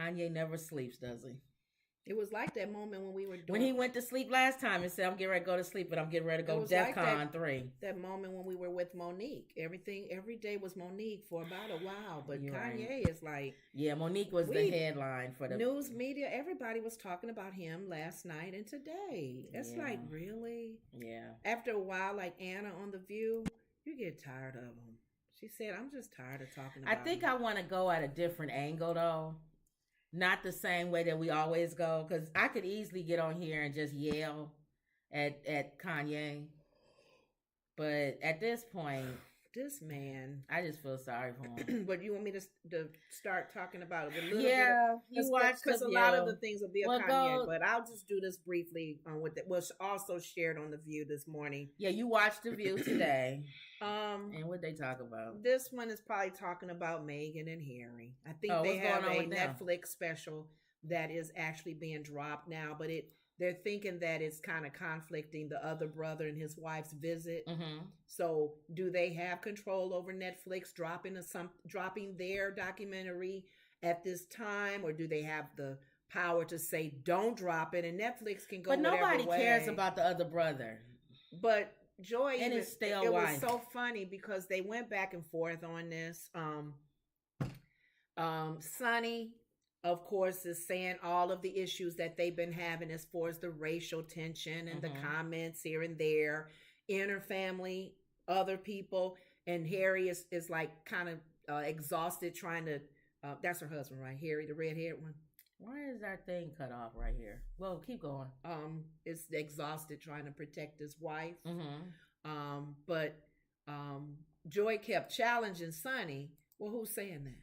Kanye never sleeps, does he? It was like that moment when we were doing. When he went to sleep last time and said, "I'm getting ready to go to sleep, but I'm getting ready to go DEF CON 3." That moment when we were with Monique. Every day was Monique for about a while, but You're Kanye right. is like, Yeah, Monique was the headline for the news media. Everybody was talking about him last night and today. It's like, really? Yeah. After a while, like Anna on The View, you get tired of him. She said, "I'm just tired of talking about I think I want to go at a different angle, though. Not the same way that we always go, because I could easily get on here and just yell at Kanye. But at this point, this man, I just feel sorry for him. But you want me to start talking about it a little bit? You watch, because a lot of the things will be a Kanye. But I'll just do this briefly on what was also shared on The View this morning. Yeah, you watched The View today. And what they talk about? This one is probably talking about Meghan and Harry. I think they have a Netflix special that is actually being dropped now, but they're thinking that it's kind of conflicting the other brother and his wife's visit. Mm-hmm. So, do they have control over Netflix dropping their documentary at this time, or do they have the power to say don't drop it and Netflix can go? But nobody cares about the other brother. But Joy and his stale it wife. Was so funny because they went back and forth on this. Sonny, of course, is saying all of the issues that they've been having as far as the racial tension and the comments here and there, inner family, other people, and Harry is like kind of exhausted trying to. That's her husband, right? Harry, the red-haired one. Why is that thing cut off right here? Well, keep going. Is exhausted trying to protect his wife. Mm-hmm. But Joy kept challenging Sonny. Well, who's saying that?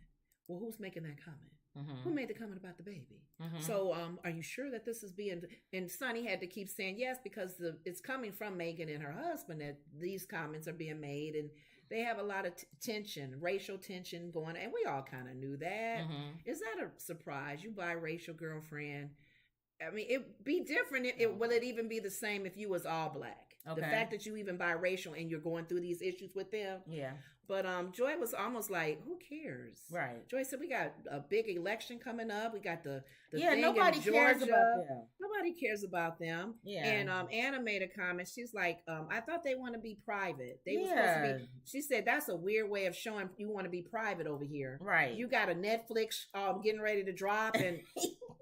Well, who's making that comment? Mm-hmm. Who made the comment about the baby? Mm-hmm. So, are you sure that this is being? And Sonny had to keep saying yes because it's coming from Meghan and her husband that these comments are being made, and they have a lot of tension, racial tension going, and we all kind of knew that. Mm-hmm. Is that a surprise? You biracial girlfriend. I mean, it'd be different. Will it even be the same if you was all black? Okay. The fact that you even biracial and you're going through these issues with them. Yeah. But Joy was almost like, who cares? Right. Joy said, we got a big election coming up. We got the thing nobody in Georgia. Cares about them. Nobody cares about them. Yeah. And Anna made a comment. She's like, I thought they want to be private. They were supposed to be. She said, that's a weird way of showing you want to be private over here. Right. You got a Netflix getting ready to drop and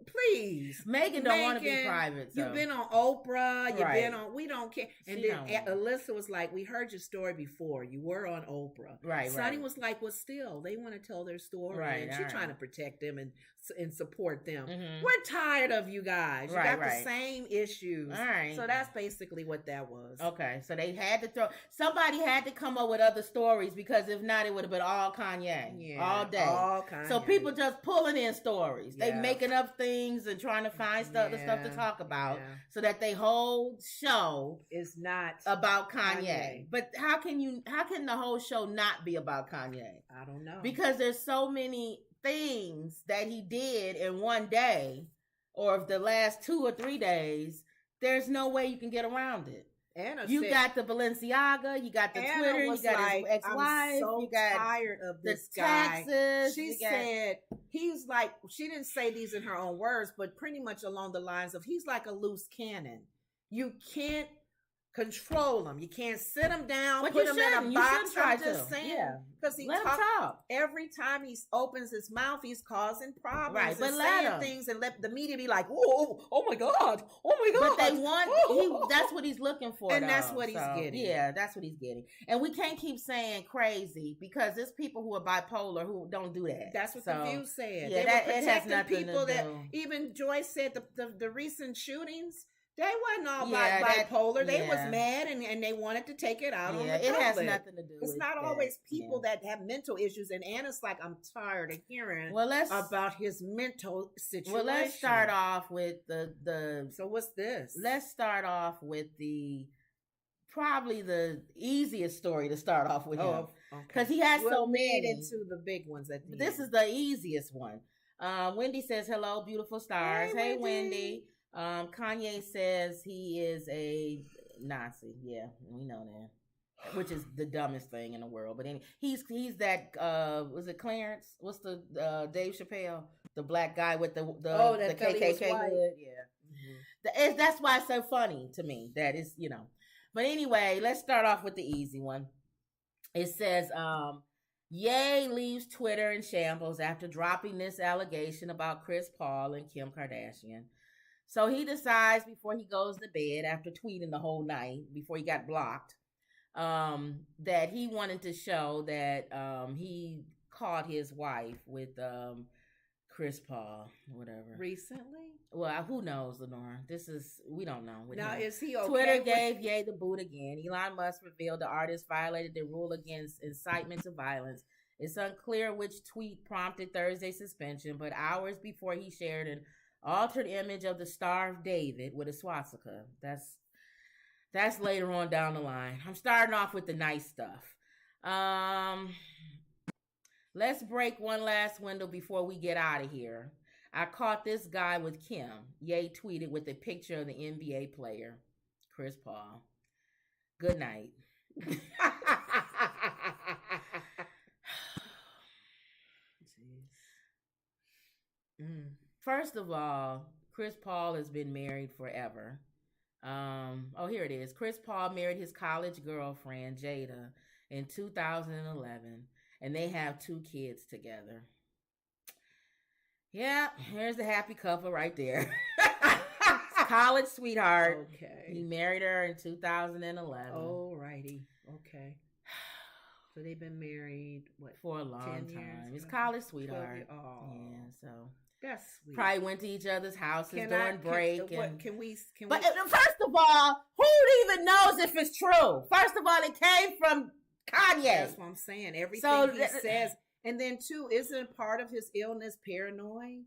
please. Meghan don't want to be private. So. You've been on Oprah. You've been on, we don't care. And then Alyssa was like, we heard your story before. You were on Oprah. Right. Sonny was like, well, still, they want to tell their story. Right. And she's trying to protect them and support them. Mm-hmm. We're tired of you guys. You got the same issues. All right. So that's basically what that was. Okay. So they had to somebody had to come up with other stories because if not, it would have been all Kanye. Yeah. All day. All Kanye. So people just pulling in stories. Yeah. They making up things and trying to find stuff to talk about so that they whole show is not about Kanye. But how can the whole show not be about Kanye? I don't know. Because there's so many things that he did in one day or the last 2 or 3 days, there's no way you can get around it. Anna you got the Balenciaga, you got the Anna Twitter, you got like, his ex-wife, I'm so you got tired of this the guy. taxes. She said he's like, she didn't say these in her own words, but pretty much along the lines of he's like a loose cannon. You can't control him. You can't sit him down, but put him in a box. I'm just saying, because he talk. Every time he opens his mouth, he's causing problems. Right, but saying things and let the media be like, oh my God, oh my God. But they want that's what he's looking for, and that's what he's getting. Yeah, that's what he's getting. And we can't keep saying crazy because there's people who are bipolar who don't do that. That's what the View said. Yeah, they were protecting people that even Joyce said the recent shootings. They wasn't all bipolar. They was mad and they wanted to take it out on the public. It has nothing to do with It's not always people that have mental issues. And Anna's like, I'm tired of hearing about his mental situation. Well, let's start off with the So what's this? Let's start off with probably the easiest story to start off with him. Because he has so many. Get into the big ones at the end. This is the easiest one. Wendy says, hello, beautiful stars. Hey Wendy. Kanye says he is a Nazi. Yeah, we know that. which is the dumbest thing in the world. But he's that was it Clarence? What's the Dave Chappelle, the black guy with the KKK hood? Yeah, that's why it's so funny to me. That is, But anyway, let's start off with the easy one. It says, Ye leaves Twitter in shambles after dropping this allegation about Chris Paul and Kim Kardashian. So he decides before he goes to bed, after tweeting the whole night, before he got blocked, that he wanted to show that he caught his wife with Chris Paul, whatever. Recently? Well, who knows, Lenore? We don't know. Now, is he okay? Twitter gave Ye the boot again. Elon Musk revealed the artist violated the rule against incitement to violence. It's unclear which tweet prompted Thursday's suspension, but hours before he shared an altered image of the Star of David with a swastika. That's later on down the line. I'm starting off with the nice stuff. Let's break one last window before we get out of here. I caught this guy with Kim. Ye tweeted with a picture of the NBA player, Chris Paul. Good night. First of all, Chris Paul has been married forever. Here it is. Chris Paul married his college girlfriend, Jada, in 2011, and they have 2 kids together. Yeah, here's the happy couple right there. College sweetheart. Okay. He married her in 2011. Oh, righty. Okay. So they've been married, for a long time. It's college sweetheart. Oh. Yeah, so that's sweet. Probably went to each other's houses during break. But first of all, who even knows if it's true? First of all, it came from Kanye. That's what I'm saying. Everything he says. And then, too, isn't part of his illness paranoid?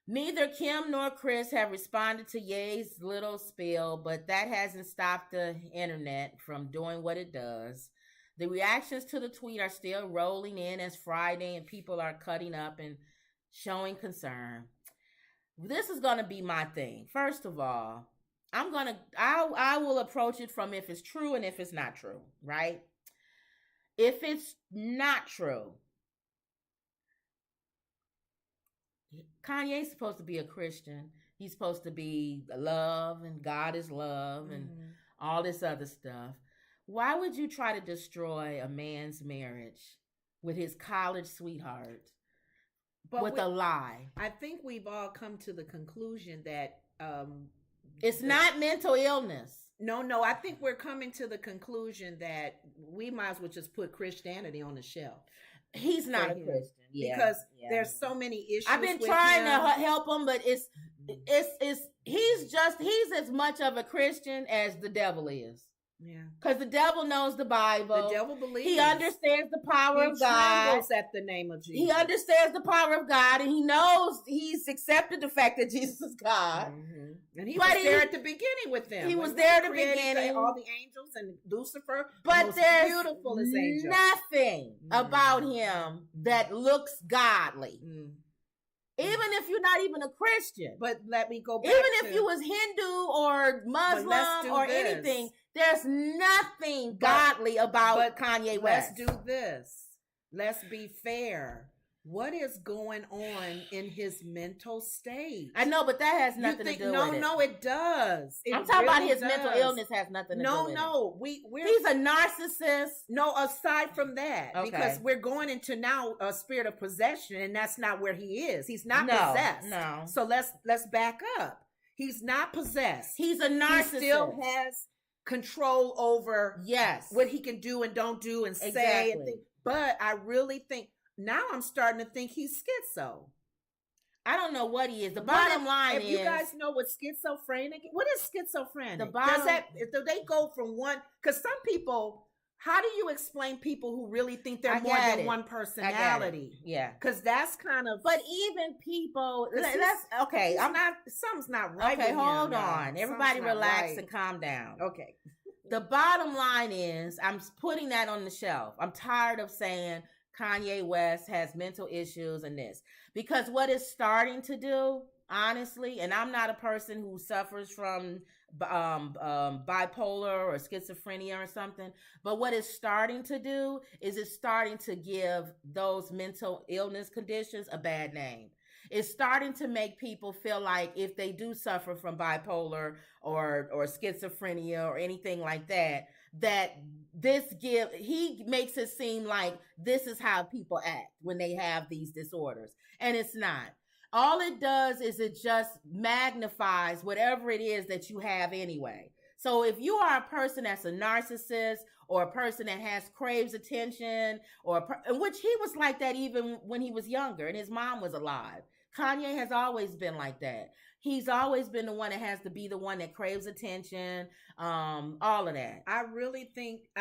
Neither Kim nor Chris have responded to Ye's little spill, but that hasn't stopped the internet from doing what it does. The reactions to the tweet are still rolling in as Friday, and people are cutting up and showing concern. This is going to be my thing. First of all, I will approach it from if it's true and if it's not true, right? If it's not true, Kanye's supposed to be a Christian. He's supposed to be love, and God is love, and all this other stuff. Why would you try to destroy a man's marriage with his college sweetheart with a lie? I think we've all come to the conclusion that it's not mental illness. No, I think we're coming to the conclusion that we might as well just put Christianity on the shelf. He's not a Christian. Yeah, because there's so many issues. I've been trying to help him, but he's as much of a Christian as the devil is. Yeah, because the devil knows the Bible. The devil believes. He understands the power of God. He trembles at the name of Jesus. He understands the power of God, and he knows he's accepted the fact that Jesus is God. Mm-hmm. And he was there at the beginning with them. He was there at the beginning. All the angels and Lucifer. But there's beautiful as angels. Nothing about him that looks godly. Even if you're not even a Christian. But let me go back even if you was Hindu or Muslim or anything, there's nothing godly about Kanye West. Let's do this. Let's be fair. What is going on in his mental state? I know, but that has nothing to do with it. No, it does. I'm talking about his mental illness has nothing to do with it. No. He's a narcissist. No, aside from that, because we're going into now a spirit of possession, and that's not where he is. He's not possessed. No. So let's back up. He's not possessed. He's a narcissist. He still has control over what he can do and don't do and say and think. But I really think now I'm starting to think he's schizo. I don't know what he is. The bottom line is, if you guys know what schizophrenic, what is schizophrenic? Do they go from one? Because some people, how do you explain people who really think they're more than one personality? Yeah, because that's kind of. But even people, something's not right. Okay, hold on. Everybody relax and calm down. Okay. The bottom line is, I'm putting that on the shelf. I'm tired of saying Kanye West has mental issues and this. Because what it's starting to do, honestly, and I'm not a person who suffers from bipolar or schizophrenia or something. But what it's starting to do is it's starting to give those mental illness conditions a bad name. It's starting to make people feel like if they do suffer from bipolar or schizophrenia or anything like that, that he makes it seem like this is how people act when they have these disorders. And it's not. All it does is it just magnifies whatever it is that you have anyway. So if you are a person that's a narcissist or a person that craves attention, which he was like that even when he was younger and his mom was alive. Kanye has always been like that. He's always been the one that has to be the one that craves attention, all of that. I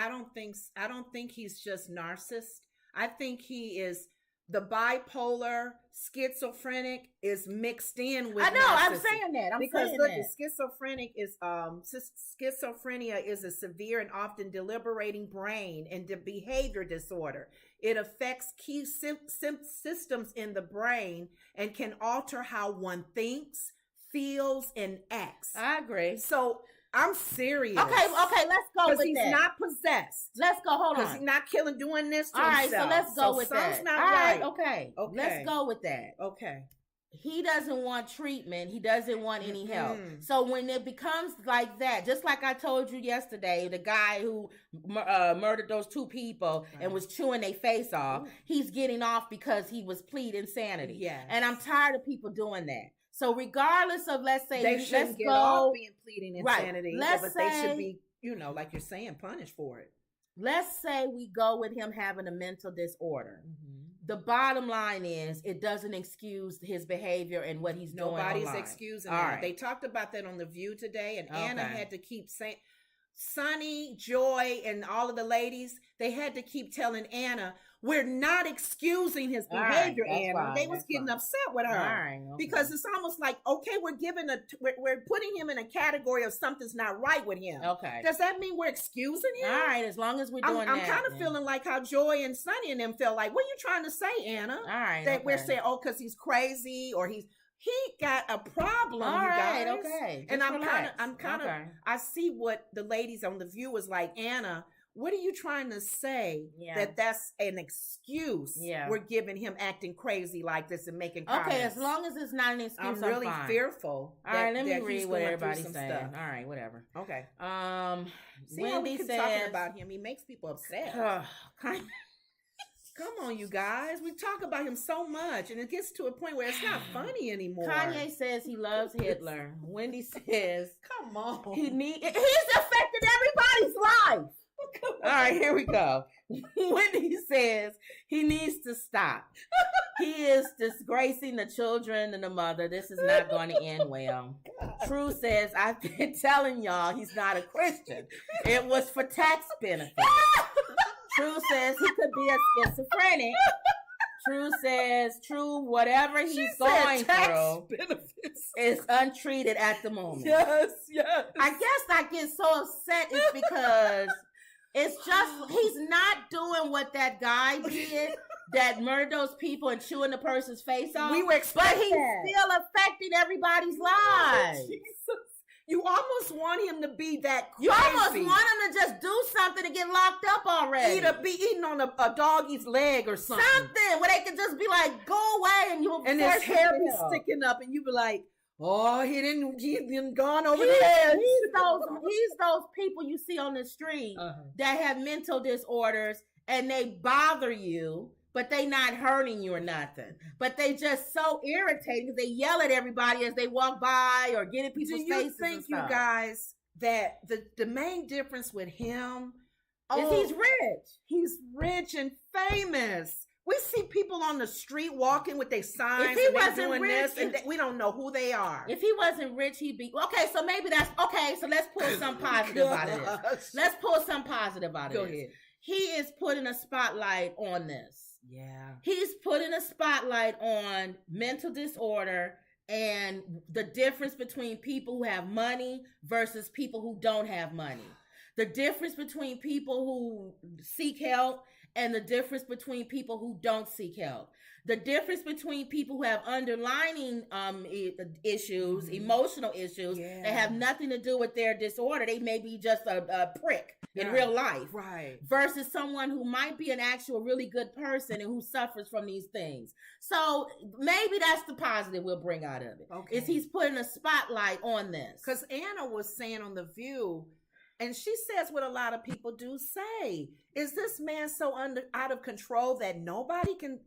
don't think he's just narcissist. I think he is the bipolar, schizophrenic is mixed in with. I know. Narcissism. I'm saying that. Schizophrenia is a severe and often deliberating brain and behavior disorder. It affects key systems in the brain and can alter how one thinks, feels, and acts. I agree. So I'm serious. Okay, let's go with that. Because he's not possessed. Let's go, hold on. Because he's not doing this to himself. All right, so let's go with that. Something's not right. Okay. Let's go with that. Okay. He doesn't want treatment. He doesn't want any help. So when it becomes like that, just like I told you yesterday, the guy who murdered those two people and was chewing their face off, he's getting off because he was plead insanity. Yeah. And I'm tired of people doing that. So regardless of, let's say, they shouldn't get off being pleading insanity, but they should be, like you're saying, punished for it. Let's say we go with him having a mental disorder. The bottom line is it doesn't excuse his behavior and what he's doing. Nobody's excusing that. Right. They talked about that on The View today, and Anna had to keep saying, Sunny, Joy, and all of the ladies, they had to keep telling Anna, we're not excusing his behavior, Anna. Fine, they was getting upset with her because it's almost like, okay, we're putting him in a category of something's not right with him. Okay. Does that mean we're excusing him? All right, as long as we're doing I'm kind of feeling like how Joy and Sunny and them feel like, what are you trying to say, Anna? All right. That we're saying, because he's crazy or he got a problem, you guys. Okay. And I'm kind of, I see what the ladies on The View was like, Anna, what are you trying to say that's an excuse? We're giving him acting crazy like this and making comments. Okay, as long as it's not an excuse, I'm really fearful. All right, let me read what everybody's saying. Stuff. All right, whatever. Okay. See Wendy how we keep says, talking about him. He makes people upset. Come on, you guys. We talk about him so much, and it gets to a point where it's not funny anymore. Kanye says he loves Hitler. Wendy says, come on. He's affected everybody's life. All right, here we go. Wendy says he needs to stop. He is disgracing the children and the mother. This is not going to end well. True says, I've been telling y'all he's not a Christian. It was for tax benefits. True says he could be a schizophrenic. True says, whatever he's going through is untreated at the moment. Yes. I guess I get so upset is because it's just, he's not doing what that guy did that murdered those people and chewing the person's face off. We were expecting but he's still affecting everybody's lives. Jesus. You almost want him to be that crazy. You almost want him to just do something to get locked up already. Be eating on a doggy's leg or something. Something where they could just be like, go away, and you'll and his hair be sticking up, and you be like, oh, he's been gone over there. He's those people you see on the street that have mental disorders, and they bother you. But they not hurting you or nothing. But they just so irritating because they yell at everybody as they walk by or get in people's faces. Do you think, you guys, that the main difference with him is he's rich? He's rich and famous. We see people on the street walking with their signs. If he wasn't doing rich, this, and we don't know who they are. If he wasn't rich, he'd be okay. So maybe that's okay. So let's pull some positive out of this. Let's pull some positive out of this. Go ahead. He is putting a spotlight on this. Yeah. He's putting a spotlight on mental disorder and the difference between people who have money versus people who don't have money. The difference between people who seek help and the difference between people who don't seek help. The difference between people who have underlying issues, emotional issues that have nothing to do with their disorder. They may be just a prick in real life. Right. Versus someone who might be an actual really good person and who suffers from these things. So maybe that's the positive we'll bring out of it. Okay. Is he's putting a spotlight on this. Because Anna was saying on The View, and she says what a lot of people do say, is this man so out of control that nobody can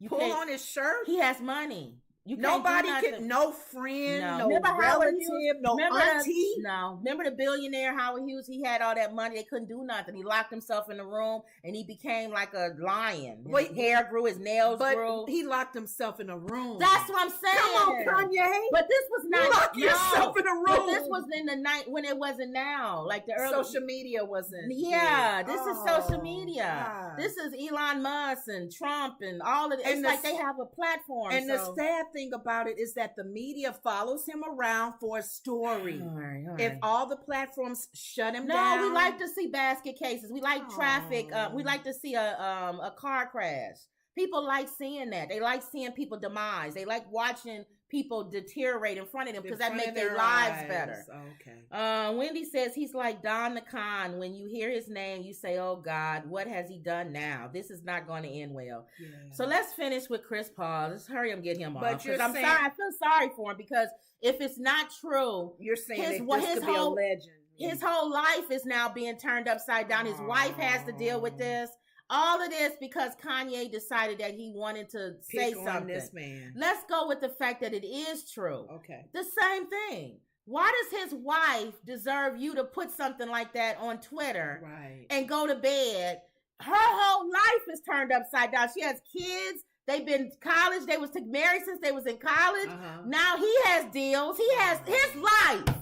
pull on his shirt? He has money. Nobody can, no friend, no relative, no auntie. Remember the billionaire Howard Hughes? He had all that money. They couldn't do nothing. He locked himself in the room and he became like a lion. His hair grew, his nails grew. He locked himself in a room. That's what I'm saying. Come on, Kanye. But this was not. Lock yourself in a room. But this was in the night when it wasn't now. Like the early social media wasn't. Yeah, this is social media. God. This is Elon Musk and Trump and all of it. It's like they have a platform. And the sad thing about it is that the media follows him around for a story. All right. If all the platforms shut him down. No, we like to see basket cases. We like traffic. We like to see a car crash. People like seeing that. They like seeing people demise. They like watching people deteriorate in front of them because that makes their lives better. Okay. Wendy says he's like Don the Con. When you hear his name, you say, "Oh God, what has he done now? This is not going to end well." Yeah. So let's finish with Chris Paul. Let's hurry and get him off. I'm sorry. I feel sorry for him because if it's not true, you're saying his could be a legend. His whole life is now being turned upside down. His wife has to deal with this. All of this because Kanye decided that he wanted to say something. This man. Let's go with the fact that it is true. Okay. The same thing. Why does his wife deserve you to put something like that on Twitter and go to bed? Her whole life is turned upside down. She has kids. They've been college. They was married since they was in college. Now he has deals. He has his life.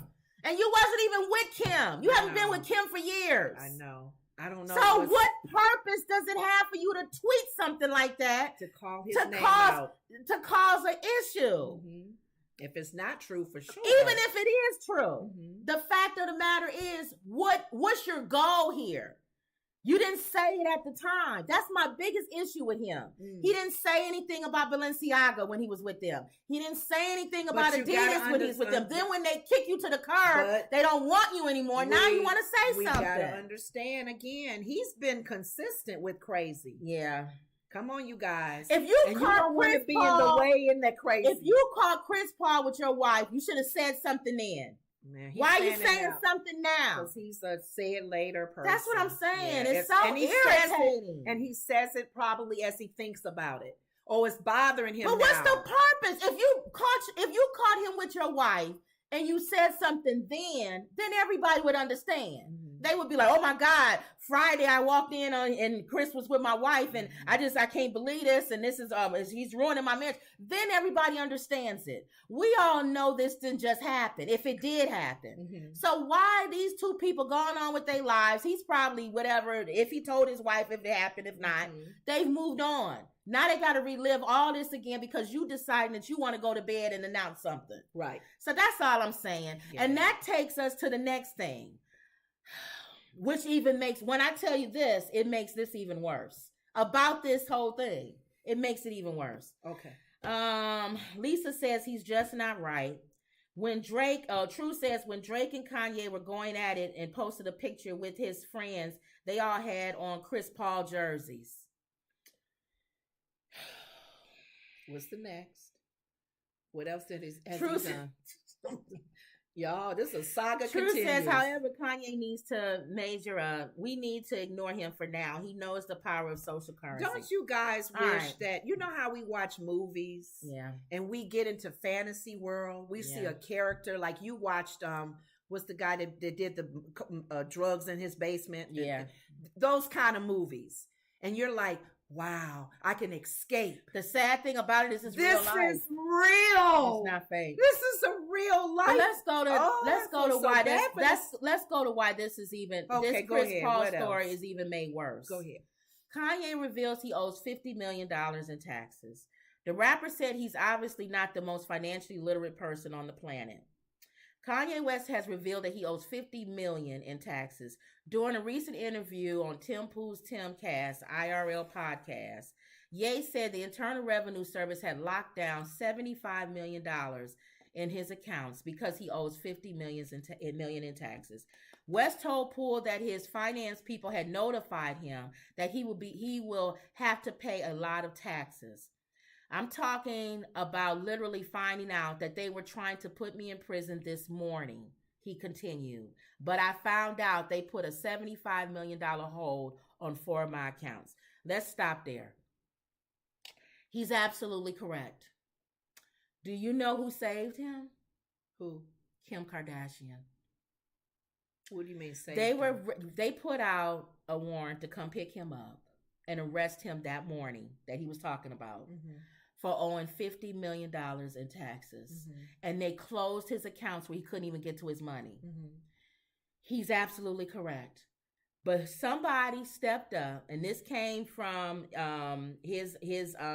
And you wasn't even with Kim. You haven't been with Kim for years. I know. I don't know. So what purpose does it have for you to tweet something like that to call his name out to cause an issue? If it's not true, for sure. Even if it is true, the fact of the matter is, what's your goal here? You didn't say it at the time. That's my biggest issue with him. He didn't say anything about Balenciaga when he was with them. He didn't say anything about Adidas when he was with them. Then when they kick you to the curb, they don't want you anymore. Now you want to say something. We gotta understand again. He's been consistent with crazy. Yeah. Come on, you guys. If you caught Chris Paul, be in the way in that crazy. If you caught Chris Paul with your wife, you should have said something then. Man, why are you saying something now? Because he's a say it later person. That's what I'm saying. It's so irritating. And he says it probably as he thinks about it. Oh, it's bothering him. But what's the purpose? If you caught him with your wife and you said something then everybody would understand. They would be like, "Oh my God, Friday I walked in and Chris was with my wife and I can't believe this and this is he's ruining my marriage." Then everybody understands it. We all know this didn't just happen. If it did happen, so why these two people going on with their lives? He's probably whatever. If he told his wife, if it happened, if not, they've moved on. Now they got to relive all this again because you deciding that you want to go to bed and announce something. Right. So that's all I'm saying. Yeah. And that takes us to the next thing. Which even makes, when I tell you this, it makes this even worse. About this whole thing. It makes it even worse. Okay. Lisa says he's just not right. When True says when Drake and Kanye were going at it and posted a picture with his friends, they all had on Chris Paul jerseys. What's the next? What else has True he done? Y'all, this is a saga. True says, however, Kanye needs to measure up. We need to ignore him for now. He knows the power of social currency. Don't you guys wish that, you know how we watch movies? Yeah. And we get into fantasy world. We see a character like you watched, what's the guy that did the drugs in his basement? Yeah. Those kind of movies. And you're like, wow, I can escape. The sad thing about it is it's real life. This is real. It's not fake. This is a real life. But let's go to why this is even this Chris Paul story is even made worse. Go ahead. Kanye reveals he owes $50 million in taxes. The rapper said he's obviously not the most financially literate person on the planet. Kanye West has revealed that he owes $50 million in taxes. During a recent interview on Tim Pool's Timcast IRL podcast, Ye said the Internal Revenue Service had locked down $75 million in his accounts because he owes $50 million in taxes. West told Poole that his finance people had notified him that he will have to pay a lot of taxes. I'm talking about literally finding out that they were trying to put me in prison this morning, he continued. But I found out they put a $75 million hold on 4 of my accounts. Let's stop there. He's absolutely correct. Do you know who saved him? Who? Kim Kardashian. What do you mean saved They put out a warrant to come pick him up and arrest him that morning that he was talking about. Mm-hmm. For owing $50 million in taxes. Mm-hmm. And they closed his accounts where he couldn't even get to his money. Mm-hmm. He's absolutely correct. But somebody stepped up, and this came from his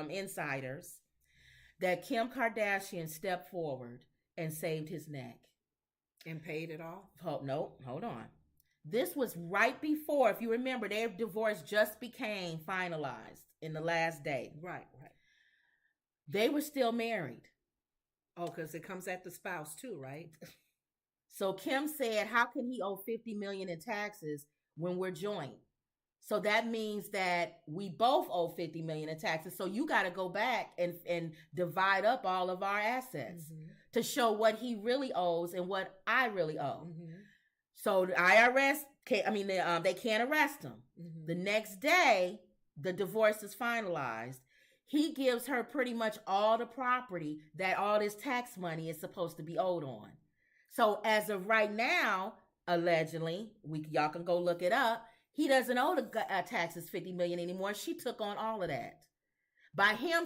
insiders, that Kim Kardashian stepped forward and saved his neck. And paid it off? No, hold on. This was right before, if you remember, their divorce just became finalized in the last day. Right. They were still married. Oh, because it comes at the spouse too, right? So Kim said, how can he owe $50 million in taxes when we're joint? So that means that we both owe $50 million in taxes. So you got to go back and divide up all of our assets to show what he really owes and what I really owe. Mm-hmm. So the IRS, they can't arrest him. Mm-hmm. The next day, the divorce is finalized. He gives her pretty much all the property that all this tax money is supposed to be owed on. So as of right now, allegedly, y'all can go look it up, he doesn't owe the taxes $50 million anymore. She took on all of that. By him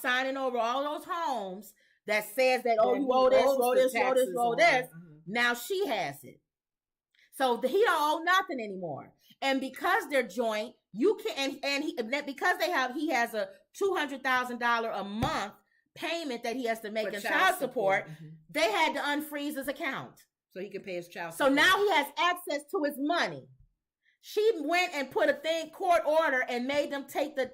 signing over all those homes that says that, oh, you owe this, owe this, owe this, owe this. Now she has it. So he don't owe nothing anymore. And because they're joint, you can, because he has a $200,000 a month payment that he has to make in child support, they had to unfreeze his account. So he can pay his child support. So now he has access to his money. She went and put a court order and made them take the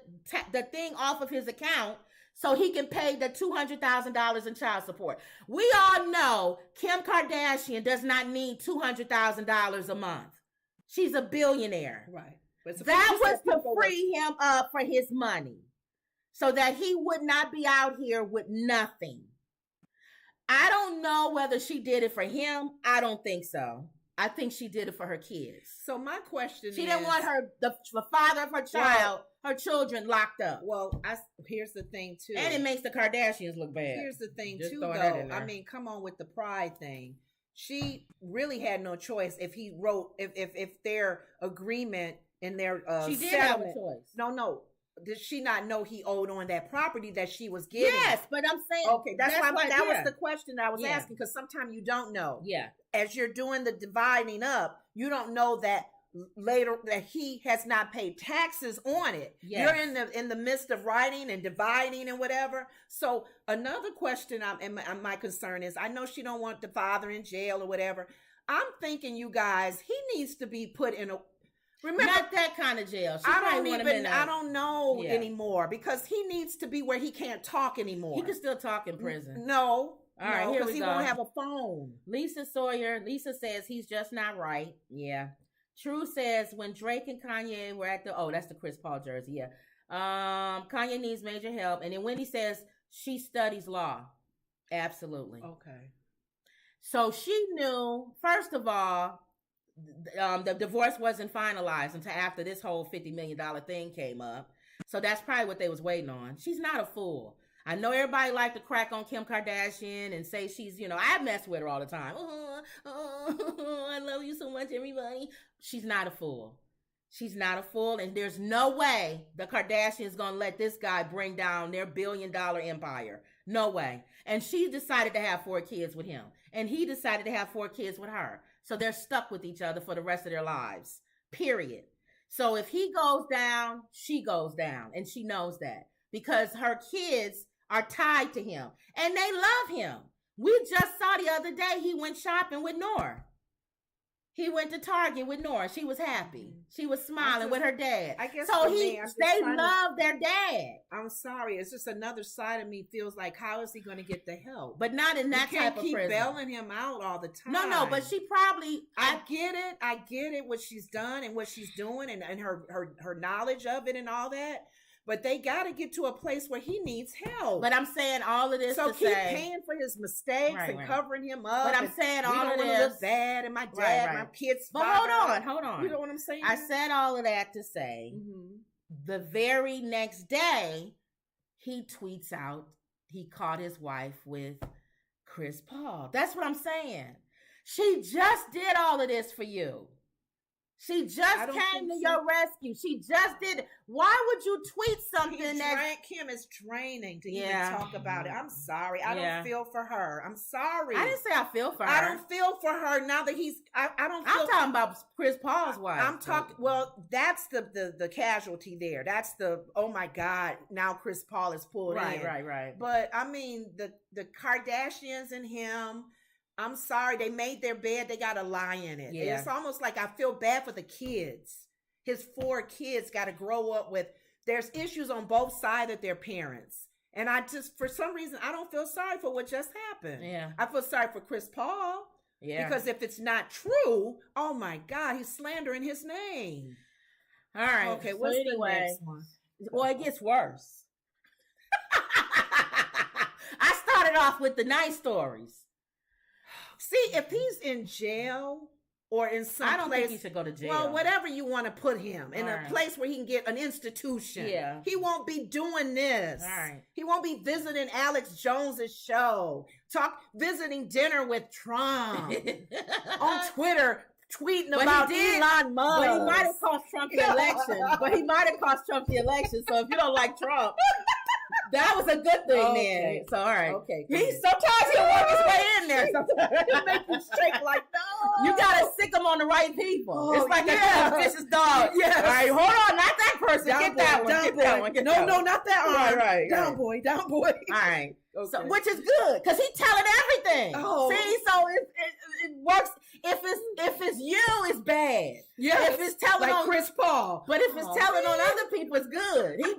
thing off of his account so he can pay the $200,000 in child support. We all know Kim Kardashian does not need $200,000 a month. She's a billionaire. Right. That was to free him up for his money so that he would not be out here with nothing. I don't know whether she did it for him. I don't think so. I think she did it for her kids. So my question is... She didn't want the father of her child, her children locked up. Well, here's the thing, too. And it makes the Kardashians look bad. Here's the thing, too, though. I mean, come on with the pride thing. She really had no choice if their agreement and their she did settlement, have a choice. No. Did she not know he owed on that property that she was getting? Yes, but I'm saying... Okay, that was the question I was asking, because sometimes you don't know. Yeah. As you're doing the dividing up, you don't know that later that he has not paid taxes on it. Yes. You're in the midst of writing and dividing and whatever. So another question my concern is, I know she don't want the father in jail or whatever. I'm thinking, you guys, he needs to be put in a... Remember, not that kind of jail. I don't know anymore, because he needs to be where he can't talk anymore. He can still talk in prison. No. All right, here we go. Because he won't have a phone. Lisa says he's just not right. Yeah. True says when Drake and Kanye were at that's the Chris Paul jersey. Yeah. Kanye needs major help. And then Wendy says she studies law. Absolutely. Okay. So she knew, first of all, the divorce wasn't finalized until after this whole $50 million thing came up. So that's probably what they was waiting on. She's not a fool. I know everybody like to crack on Kim Kardashian and say she's, I mess with her all the time. I love you so much, everybody. She's not a fool. She's not a fool. And there's no way the Kardashians going to let this guy bring down their $1 billion empire. No way. And she decided to have 4 kids with him. And he decided to have 4 kids with her. So they're stuck with each other for the rest of their lives. Period. So if he goes down, she goes down. And she knows that. Because her kids are tied to him. And they love him. We just saw the other day he went shopping with Nora. He went to Target with Nora. She was happy. She was smiling with her dad. I guess so. They Love their dad. I'm sorry. It's just another side of me feels like, how is he going to get the help? But not in that type of prison. You can't keep bailing him out all the time. No. But she probably. I get it. What she's done and what she's doing and her knowledge of it and all that. But they got to get to a place where he needs help. But I'm saying all of this so keep paying for his mistakes and covering him up. But I'm saying all of this. Look bad and my dad, my kids. But hold on. You know what I'm saying? I said all of that to say, the very next day, he tweets out he caught his wife with Chris Paul. That's what I'm saying. She just did all of this for you. She just came to your rescue. She just did it. Why would you tweet something Kim is draining to even talk about it? I'm sorry. I don't feel for her. I'm sorry. I didn't say I feel for her. I don't feel for her now that he's. I don't. I'm talking about Chris Paul's wife. I'm talking. Well, that's the casualty there. That's the oh my God. Now Chris Paul is pulled in. Right. But I mean the Kardashians and him. I'm sorry, they made their bed, they got to lie in it. Yeah. It's almost like I feel bad for the kids. His 4 kids got to grow up with, there's issues on both sides of their parents. And I just, for some reason, I don't feel sorry for what just happened. Yeah. I feel sorry for Chris Paul. Yeah. Because if it's not true, oh my God, he's slandering his name. All right. Okay, what's the next one? Well, it gets worse. I started off with the nice stories. See, if he's in jail or in some I don't think he should go to jail. Well, whatever you want to put him in a place where he can get an institution. Yeah. He won't be doing this. All right. He won't be visiting Alex Jones's show, visiting dinner with Trump on Twitter, tweeting about Elon Musk. But he might have cost Trump the election. So if you don't like Trump, that was a good thing then. So all right. Okay. Sometimes he'll work his way in there. He'll make you shake like no. You gotta sick him on the right people. It's like a vicious dog. Yes. All right, hold on, not that person. Get that one. No, not that one. Right. Down boy. All right. Okay. So, which is good because he's telling everything. Oh. See, so it works. If it's you, it's bad. Yeah. If it's telling like on Chris Paul, but if it's telling on other people, it's good. He's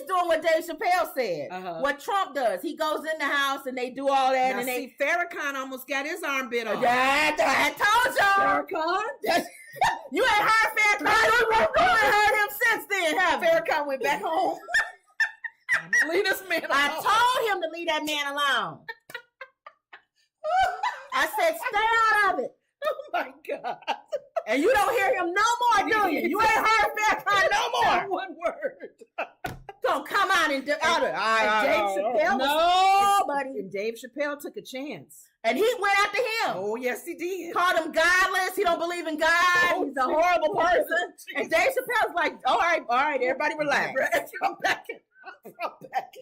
doing what Dave Chappelle said. What Trump does. He goes in the house and they do all that. Now, and Farrakhan almost got his arm bit off. I told y'all. Farrakhan. You ain't heard Farrakhan. You ain't heard him since then, have you? Farrakhan went back home. Leave this man alone. I told him to leave that man alone. I said, stay out of it. Oh my God. And you don't hear him no more, do you? You ain't heard Farrakhan no more. Not one word. Gonna come out and Dave Chappelle. Nobody. And Dave Chappelle took a chance. And he went after him. Oh, yes, he did. Called him godless. He don't believe in God. He's a horrible person. And Dave Chappelle's like, all right, everybody relax. I'm back.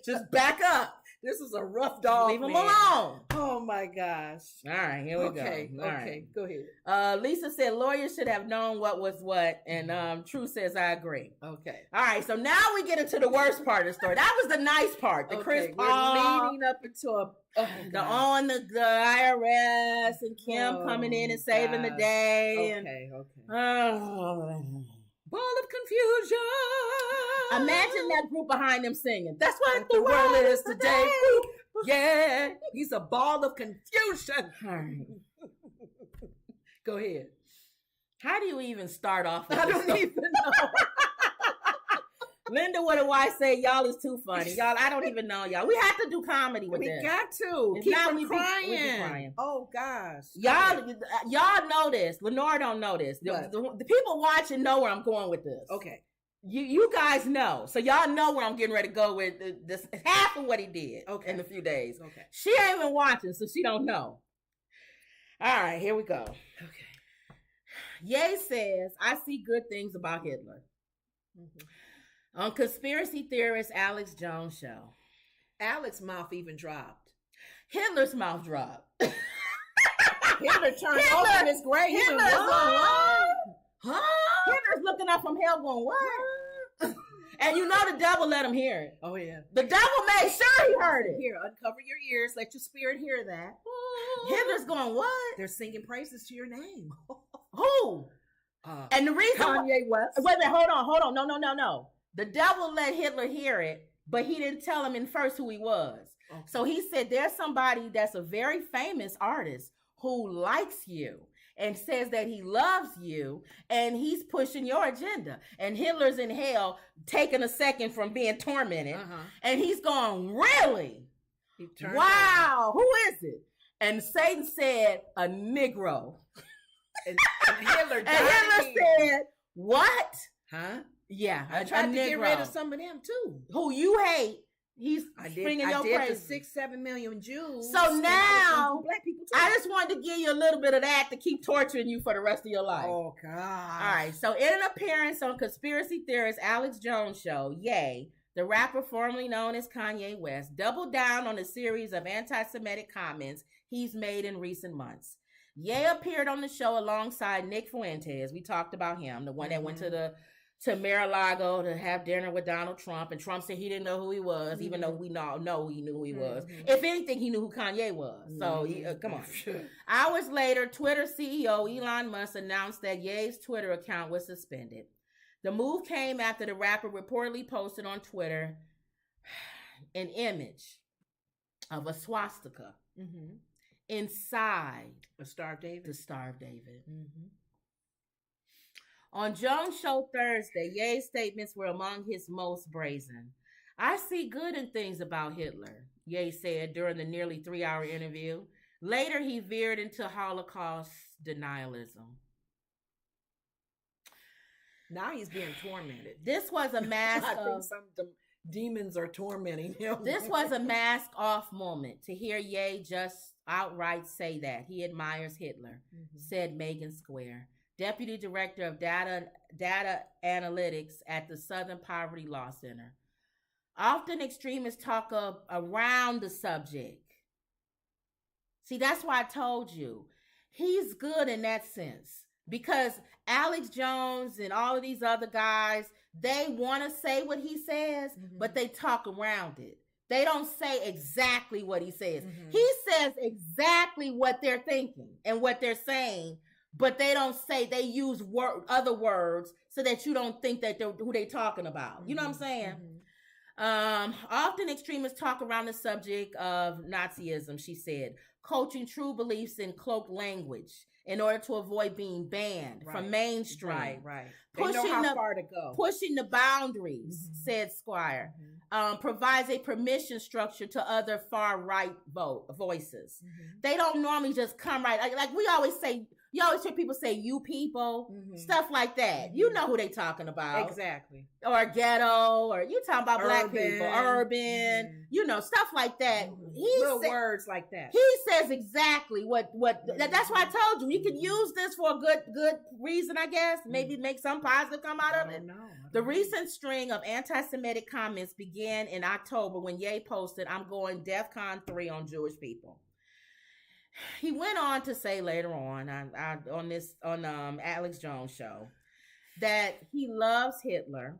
Just back up. This is a rough dog. Leave him alone. Oh my gosh. All right, here we go. Okay, right. Go ahead. Lisa said lawyers should have known what was what, and True says I agree. Okay. All right, so now we get into the worst part of the story. That was the nice part. The Chris Paul. We're leading up into the IRS and Kim coming in and saving the day. Ball of confusion. Imagine that group behind them singing. That's what the world is today. Yeah, he's a ball of confusion. All right. Go ahead. How do you even start off with I don't even know. Linda with a Y say y'all is too funny. Y'all, I don't even know y'all. We have to do comedy with this. We got to. Keep from crying. We crying. Oh gosh. Y'all know this. Lenore don't know this. The people watching know where I'm going with this. Okay. You guys know. So y'all know where I'm getting ready to go with this half of what he did in a few days. Okay. She ain't even watching, so she don't know. All right, here we go. Okay. Ye says, I see good things about Hitler. Mm-hmm. On conspiracy theorist Alex Jones show. Alex's mouth even dropped. Hitler's mouth dropped. Hitler turned over in his grave. Hitler's going, what? Huh? Hitler's looking up from hell going, what? And you know the devil let him hear it. Oh, yeah. The devil made sure he heard it. Here, uncover your ears. Let your spirit hear that. Hitler's going, what? They're singing praises to your name. Who? And the reason Kanye West. Wait a minute, hold on. No. The devil let Hitler hear it, but he didn't tell him in first who he was. Okay. So he said, there's somebody that's a very famous artist who likes you and says that he loves you, and he's pushing your agenda. And Hitler's in hell, taking a second from being tormented, and he's going, really? Wow, who is it? And Satan said, a Negro. And Hitler said, what? Huh? Yeah, I tried to get rid of some of them too. Who you hate. He's bringing your praise. The 6-7 million Jews. So now, black people too. I just wanted to give you a little bit of that to keep torturing you for the rest of your life. Oh, God. All right. So in an appearance on conspiracy theorist Alex Jones' show, Ye, the rapper formerly known as Kanye West, doubled down on a series of anti-Semitic comments he's made in recent months. Ye appeared on the show alongside Nick Fuentes. We talked about him, the one that went to Mar-a-Lago to have dinner with Donald Trump, and Trump said he didn't know who he was, even though we know he knew who he was. If anything, he knew who Kanye was. So, come on. Hours later, Twitter CEO Elon Musk announced that Ye's Twitter account was suspended. The move came after the rapper reportedly posted on Twitter an image of a swastika inside the Star of David. On Jones' show Thursday, Ye's statements were among his most brazen. I see good in things about Hitler, Ye said during the nearly 3-hour interview. Later, he veered into Holocaust denialism. Now he's being tormented. This was a mask I think some demons are tormenting him. This was a mask-off moment to hear Ye just outright say that. He admires Hitler, said Megan Square, Deputy Director of Data Analytics at the Southern Poverty Law Center. Often extremists talk around the subject. See, that's why I told you. He's good in that sense. Because Alex Jones and all of these other guys, they want to say what he says, but they talk around it. They don't say exactly what he says. He says exactly what they're thinking and what they're saying, but they don't say, they use other words so that you don't think that they're who they're talking about. You know what I'm saying? Often extremists talk around the subject of Nazism, she said, coaching true beliefs in cloaked language in order to avoid being banned from mainstream. Right. They know how far to go. Pushing the boundaries, said Squire, provides a permission structure to other far-right voices. They don't normally just come right. Like we always say, you always hear people say, you people, stuff like that. You know who they talking about. Exactly. Or ghetto, or you talking about black people, urban, you know, stuff like that. Little words like that. He says exactly what that's why I told you. You can use this for a good reason, I guess. Maybe make some positive come out of it. The recent string of anti-Semitic comments began in October when Ye posted, I'm going DEFCON 3 on Jewish people. He went on to say later on Alex Jones show that he loves Hitler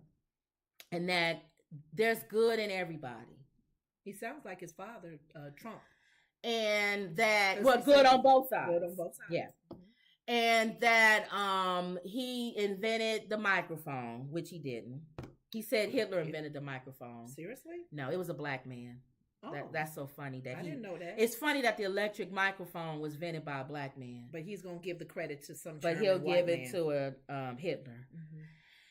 and that there's good in everybody. He sounds like his father, Trump. And that, good on both sides. Good on both sides. Yeah. And that he invented the microphone, which he didn't. He said Hitler invented the microphone. Seriously? No, it was a black man. Oh, that's so funny that I didn't know that. It's funny that the electric microphone was invented by a black man. But he's going to give the credit to some But he'll give it to Hitler.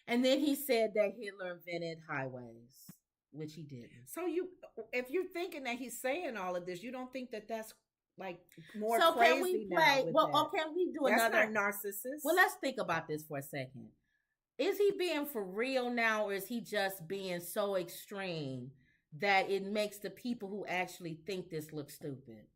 And then he said that Hitler invented highways, which he didn't. So if you're thinking that he's saying all of this, you don't think that that's like more so crazy can we play? Can we do that's another not narcissist? Well, let's think about this for a second. Is he being for real now, or is he just being so extreme that it makes the people who actually think this look stupid?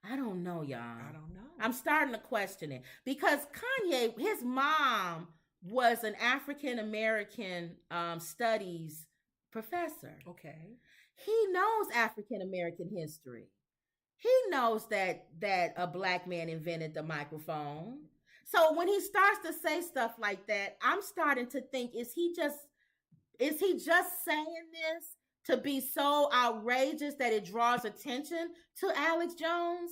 I don't know, y'all. I don't know. I'm starting to question it because Kanye, his mom was an African American studies professor. Okay. He knows African American history. He knows that a black man invented the microphone. So when he starts to say stuff like that, I'm starting to think, is he is he just saying this to be so outrageous that it draws attention to Alex Jones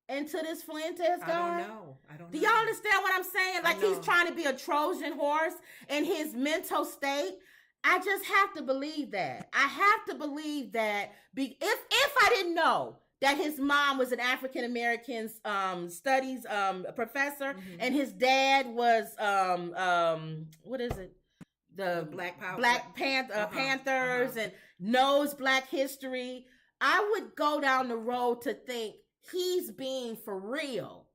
and to this Fuentes guy? I don't know. Do y'all understand what I'm saying? Like he's trying to be a Trojan horse in his mental state. I just have to believe that. I have to believe that if I didn't know that his mom was an African American studies professor, and his dad was what is it? The Panthers and knows Black history. I would go down the road to think he's being for real.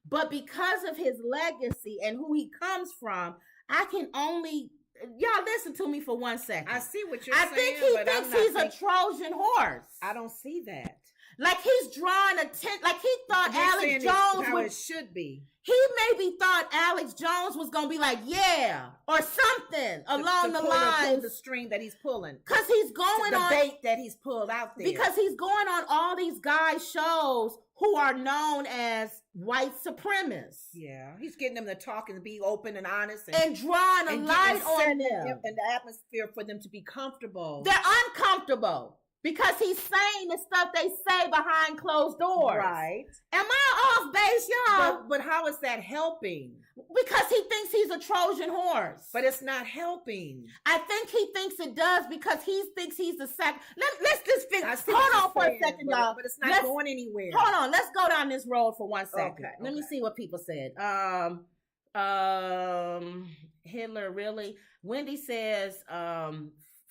But because of his legacy and who he comes from, I can only... Y'all listen to me for 1 second. I see what you're saying. I think he thinks he's a Trojan horse. I don't see that. Like he's drawing attention. Like he thought Alex Jones how it should be. He maybe thought Alex Jones was gonna be like, yeah, or something along the lines. The string that he's pulling, because he's going on the bait that he's pulled out there. Because he's going on all these guys' shows who are known as white supremacists. Yeah, he's getting them to talk and be open and honest and drawing a light on them and the atmosphere for them to be comfortable. They're uncomfortable. Because he's saying the stuff they say behind closed doors. Right. Am I off base, y'all? But how is that helping? Because he thinks he's a Trojan horse. But it's not helping. I think he thinks it does because he thinks he's the second. Let's just figure. Hold on for a second, y'all. But it's not going anywhere. Hold on. Let's go down this road for 1 second. Okay. Let me see what people said. Hitler, really? Wendy says,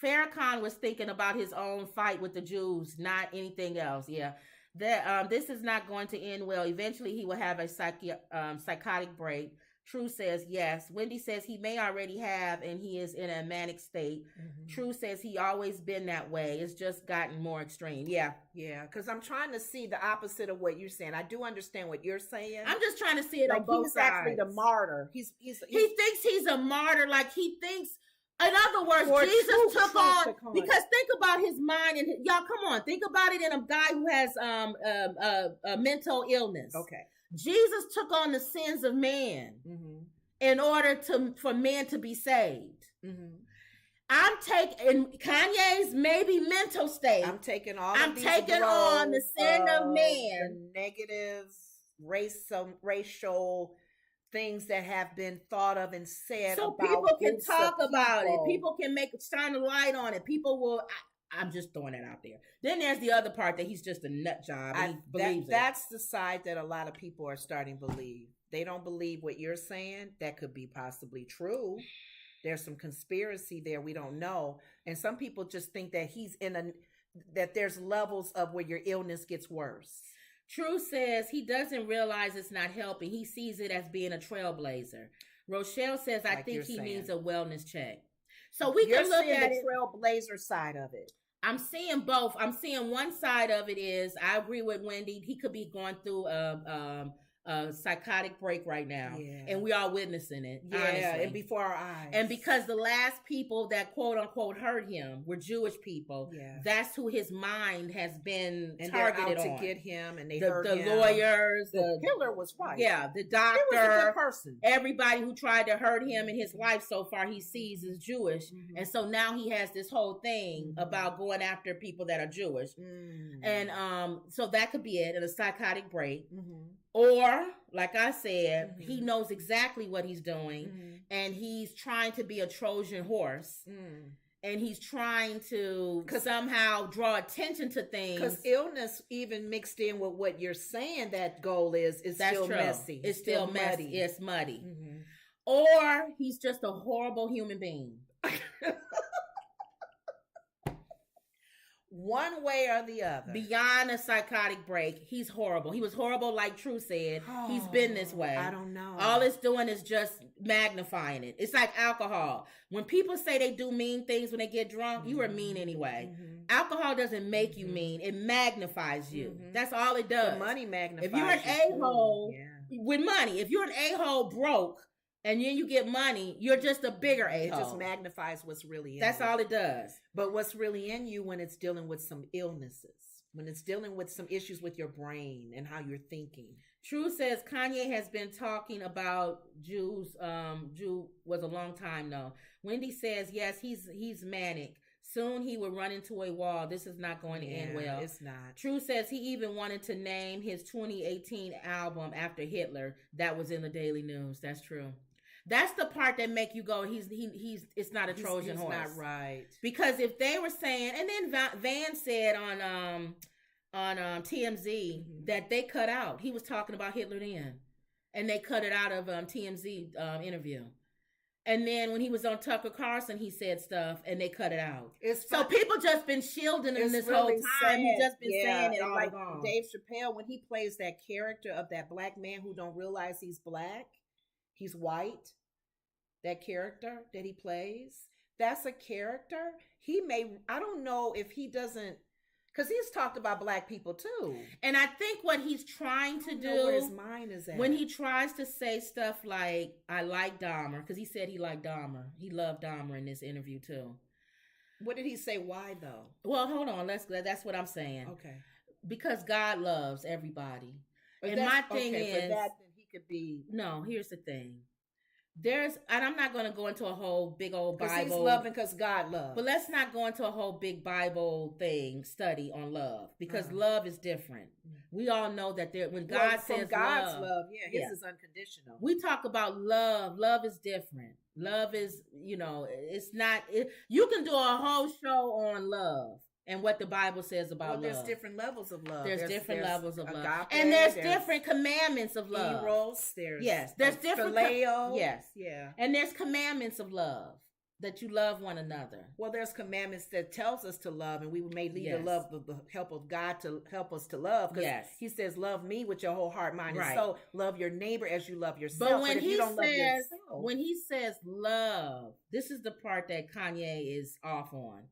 Farrakhan was thinking about his own fight with the Jews, not anything else. Yeah. This is not going to end well. Eventually, he will have a psychotic break. True says yes. Wendy says he may already have, and he is in a manic state. Mm-hmm. True says he always been that way. It's just gotten more extreme. Yeah. Yeah, because I'm trying to see the opposite of what you're saying. I do understand what you're saying. I'm just trying to see it on both sides. He's actually the martyr. He thinks he's a martyr, like he thinks... In other words, Jesus took on, because think about his mind, and y'all come on, think about it in a guy who has a mental illness. Okay. Jesus took on the sins of man in order for man to be saved. Mm-hmm. I'm taking Kanye's maybe mental state. I'm taking on the sin of man, the negative racial things that have been thought of and said, so about people can talk about it. People can shine a light on it. People will. I'm just throwing that out there. Then there's the other part that he's just a nut job. And he believes that's the side that a lot of people are starting to believe. They don't believe what you're saying. That could be possibly true. There's some conspiracy there we don't know, and some people just think that that there's levels of where your illness gets worse. True says he doesn't realize it's not helping. He sees it as being a trailblazer. Rochelle says, I think he needs a wellness check. So we can look at the trailblazer side of it. I'm seeing both. I'm seeing one side of it is, I agree with Wendy. He could be going through a psychotic break right now, and we are witnessing it. Yeah, honestly. And before our eyes. And because the last people that quote unquote hurt him were Jewish people, that's who his mind has been targeted on to get him, and they hurt him. The lawyers, the killer was right. Yeah, the doctor, he was a good person. Everybody who tried to hurt him in his life so far, he sees as Jewish, and so now he has this whole thing about going after people that are Jewish, and so that could be it, in a psychotic break. Or, like I said, he knows exactly what he's doing, and he's trying to be a Trojan horse, and he's trying to somehow draw attention to things. Because illness, even mixed in with what you're saying, that goal is still messy. It's still messy. It's muddy. Or he's just a horrible human being. One way or the other. Beyond a psychotic break, he's horrible. He was horrible, like True said. He's been this way. I don't know. All it's doing is just magnifying it. It's like alcohol. When people say they do mean things when they get drunk, you are mean anyway. Alcohol doesn't make you mean. It magnifies you. That's all it does. The money magnifies. If you're an a-hole with money, if you're an a-hole broke, and then you get money, you're just a bigger a-hole. It just magnifies what's really in you. That's all it does. But what's really in you when it's dealing with some illnesses? when it's dealing with some issues with your brain and how you're thinking. True says Kanye has been talking about Jews. Jew was a long time though. Wendy says yes, he's manic. Soon he will run into a wall. This is not going to end well. It's not. True says he even wanted to name his 2018 album after Hitler. That was in the Daily News. That's true. That's the part that make you go, he's it's not a Trojan horse. He's not right. Because if they were saying, and then Van said on TMZ that they cut out. He was talking about Hitler then, and they cut it out of TMZ interview. And then when he was on Tucker Carlson, he said stuff, and they cut it out. So people just been shielding him this really whole time. He's just been saying it all like along. Dave Chappelle, when he plays that character of that black man who don't realize he's black, he's white. That character that he plays, that's a character. I don't know if he doesn't, because he's talked about black people too. And I think what he's trying to do, where his mind is at, when he tries to say stuff like, I like Dahmer, because he said he liked Dahmer. He loved Dahmer in this interview too. What did he say? Why though? Well, hold on. That's what I'm saying. Okay. Because God loves everybody. But and my thing is, for that, then he could be. No, here's the thing. And I'm not going to go into a whole big old Bible. He's loving because God loves. But let's not go into a whole big Bible study on love, because love is different. We all know that when God says God's love, his is unconditional. We talk about love. Love is different. Love is, it's not. You can do a whole show on love and what the Bible says about love. There's different levels of love. There's different levels of love. Agape, and there's different commandments of love. Eros, there's different phileo. Yes. Yeah. And there's commandments of love, that you love one another. Well, there's commandments that tells us to love, and we may need to love the help of God to help us to love. Because he says, love me with your whole heart, mind, and soul. Love your neighbor as you love yourself. But when he says love, this is the part that Kanye is off on.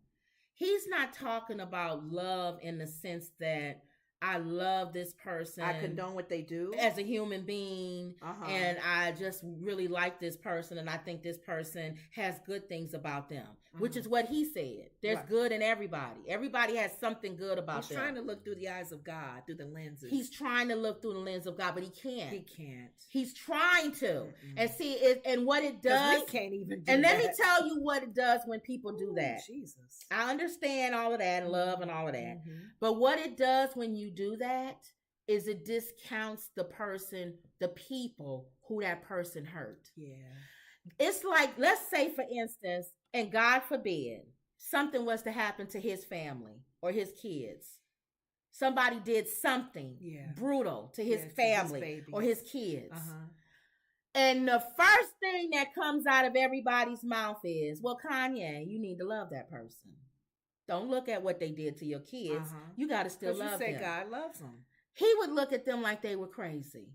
He's not talking about love in the sense that I love this person. I condone what they do as a human being. And I just really like this person. And I think this person has good things about them, which is what he said. There's good in everybody. Everybody has something good about them. He's trying to look through the eyes of God, through the lenses. He's trying to look through the lens of God, but he can't. He can't. He's trying to. And see it, and what it does. We can't even do and that. let me tell you what it does when people do that. Jesus. I understand all of that and love and all of that. But what it does when you do that is it discounts the person, the people who that person hurt. Yeah. It's like, let's say for instance, and God forbid, something was to happen to his family or his kids. Somebody did something brutal to his family or his kids. And the first thing that comes out of everybody's mouth is, well, Kanye, you need to love that person. Don't look at what they did to your kids. You got to still love them. You say God loves them. He would look at them like they were crazy.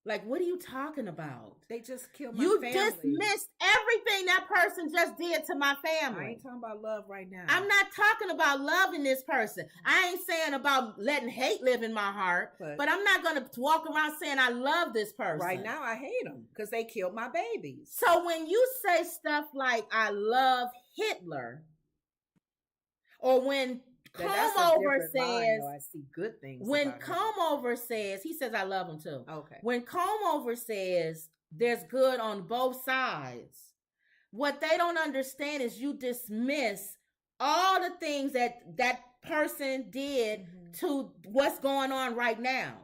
Like, what are you talking about? They just killed my family. You dismissed everything that person just did to my family. I ain't talking about love right now. I'm not talking about loving this person. I ain't saying about letting hate live in my heart. But I'm not going to walk around saying I love this person. Right now, I hate them because they killed my babies. So when you say stuff like, I love Hitler, or when Comeover says, I see good things. When Comeover says, he says, I love him too. Okay. When Comeover says there's good on both sides, what they don't understand is you dismiss all the things that person did to what's going on right now.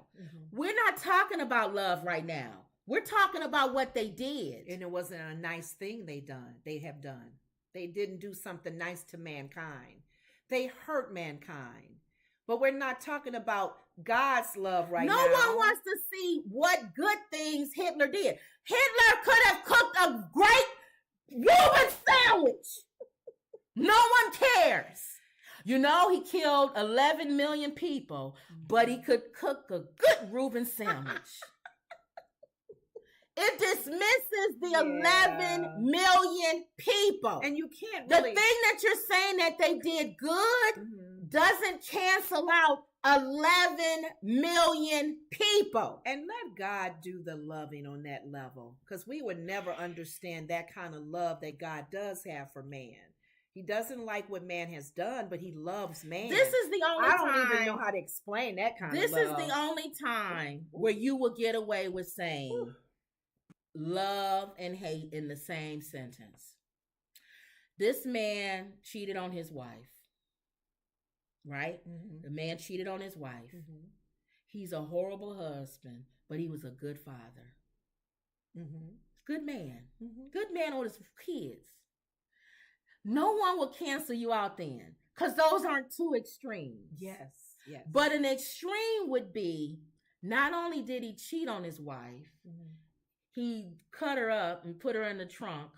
We're not talking about love right now. We're talking about what they did. And it wasn't a nice thing they have done. They didn't do something nice to mankind. They hurt mankind. But we're not talking about God's love right now. No one wants to see what good things Hitler did. Hitler could have cooked a great Reuben sandwich. No one cares. You know, he killed 11 million people, but he could cook a good Reuben sandwich. It dismisses the 11 million people. And you can't really... The thing that you're saying that they did good doesn't cancel out 11 million people. And let God do the loving on that level. Because we would never understand that kind of love that God does have for man. He doesn't like what man has done, but he loves man. This is the only time. I don't even know how to explain that kind of love. This is the only time where you will get away with saying love and hate in the same sentence. This man cheated on his wife, right? Mm-hmm. The man cheated on his wife. Mm-hmm. He's a horrible husband, but he was a good father. Mm-hmm. Good man. Mm-hmm. Good man on his kids. No one will cancel you out then, because those aren't two extremes. Yes. But an extreme would be, not only did he cheat on his wife, mm-hmm. he cut her up and put her in the trunk,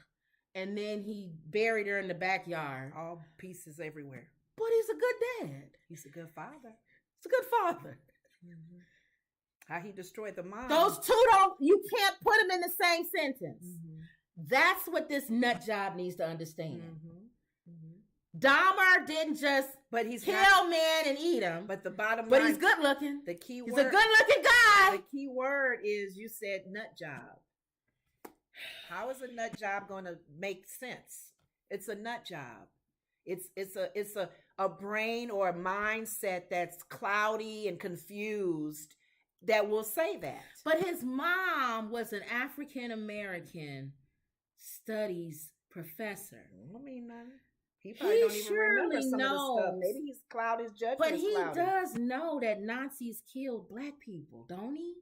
and then he buried her in the backyard. All pieces everywhere. But he's a good dad. He's a good father. He's a good father. Mm-hmm. How he destroyed the mom. Those two you can't put them in the same sentence. Mm-hmm. That's what this nut job needs to understand. Mm-hmm. Mm-hmm. Dahmer didn't just kill men and eat them. But the bottom line. But he's good looking. The key word. He's a good looking guy. The key word is, you said nut job. How is a nut job going to make sense? It's a nut job. It's a brain or a mindset that's cloudy and confused that will say that. But his mom was an African American studies professor. I mean, he probably don't even remember some of the stuff. Maybe he's clouded his judgment. But he does know that Nazis killed black people, don't he?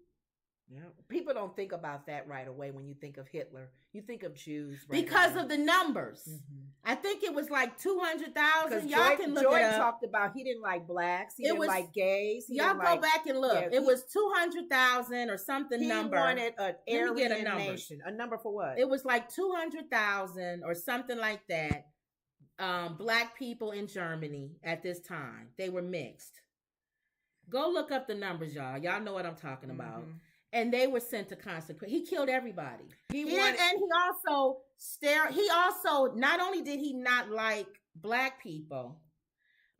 Yeah. People don't think about that right away when you think of Hitler. You think of Jews. Because of the numbers. Mm-hmm. I think it was like 200,000. Y'all can look Joy it up. Talked about he didn't like blacks. He didn't like gays. Y'all go back and look. Yeah, it was 200,000 or something number. He wanted an Aryan nation. A number for what? It was like 200,000 or something like that. Black people in Germany at this time. They were mixed. Go look up the numbers, y'all. Y'all know what I'm talking about. Mm-hmm. And they were sent to concentration. He killed everybody. And he also not only did he not like black people,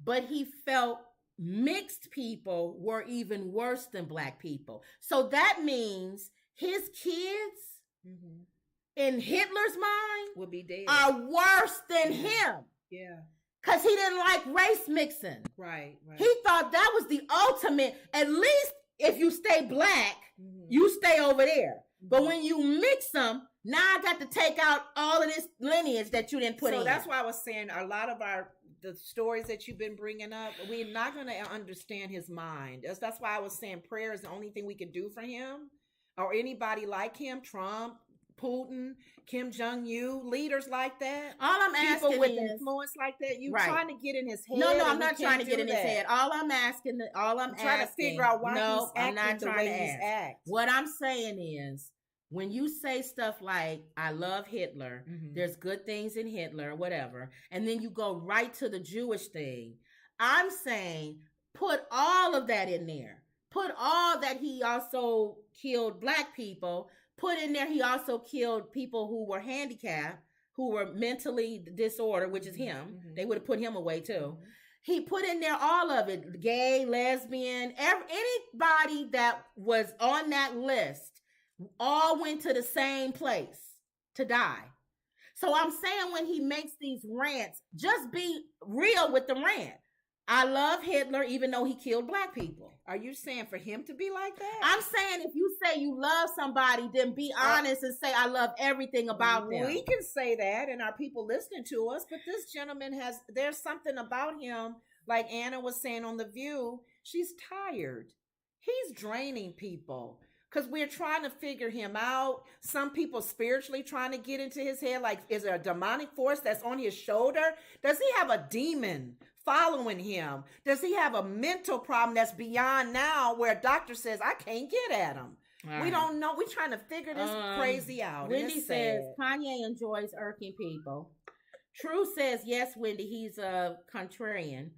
but he felt mixed people were even worse than black people. So that means his kids, mm-hmm. in Hitler's mind, would be dead, are worse than him. Yeah. Because he didn't like race mixing. Right. He thought that was the ultimate. At least if you stay black, mm-hmm. you stay over there. But when you mix them, now I got to take out all of this lineage that you didn't put in. So that's why I was saying a lot of the stories that you've been bringing up, we're not going to understand his mind. That's why I was saying prayer is the only thing we can do for him, or anybody like him, Trump, Putin, Kim Jong-un, leaders like that. All I'm asking people with influence like that. You trying to get in his head? No, I'm not trying to get in his head. I'm trying to figure out why he's acting the way he's acting. What I'm saying is, when you say stuff like, I love Hitler, mm-hmm. there's good things in Hitler, whatever, and then you go right to the Jewish thing, I'm saying put all of that in there. Put all that he also killed black people. Put in there he also killed people who were handicapped, who were mentally disordered, which is him. Mm-hmm. They would have put him away too. Mm-hmm. He put in there all of it, gay, lesbian, anybody that was on that list all went to the same place to die. So I'm saying when he makes these rants, just be real with the rant. I love Hitler even though he killed black people. Are you saying for him to be like that? I'm saying if you say you love somebody, then be honest and say I love everything about them. We can say that and our people listening to us, but this gentleman there's something about him, like Anna was saying on The View, she's tired. He's draining people. Because we're trying to figure him out. Some people spiritually trying to get into his head. Like, is there a demonic force that's on his shoulder? Does he have a demon following him? Does he have a mental problem that's beyond now where a doctor says, I can't get at him? We don't know. We're trying to figure this crazy out. Wendy says, Kanye enjoys irking people. True says, yes, Wendy, he's a contrarian.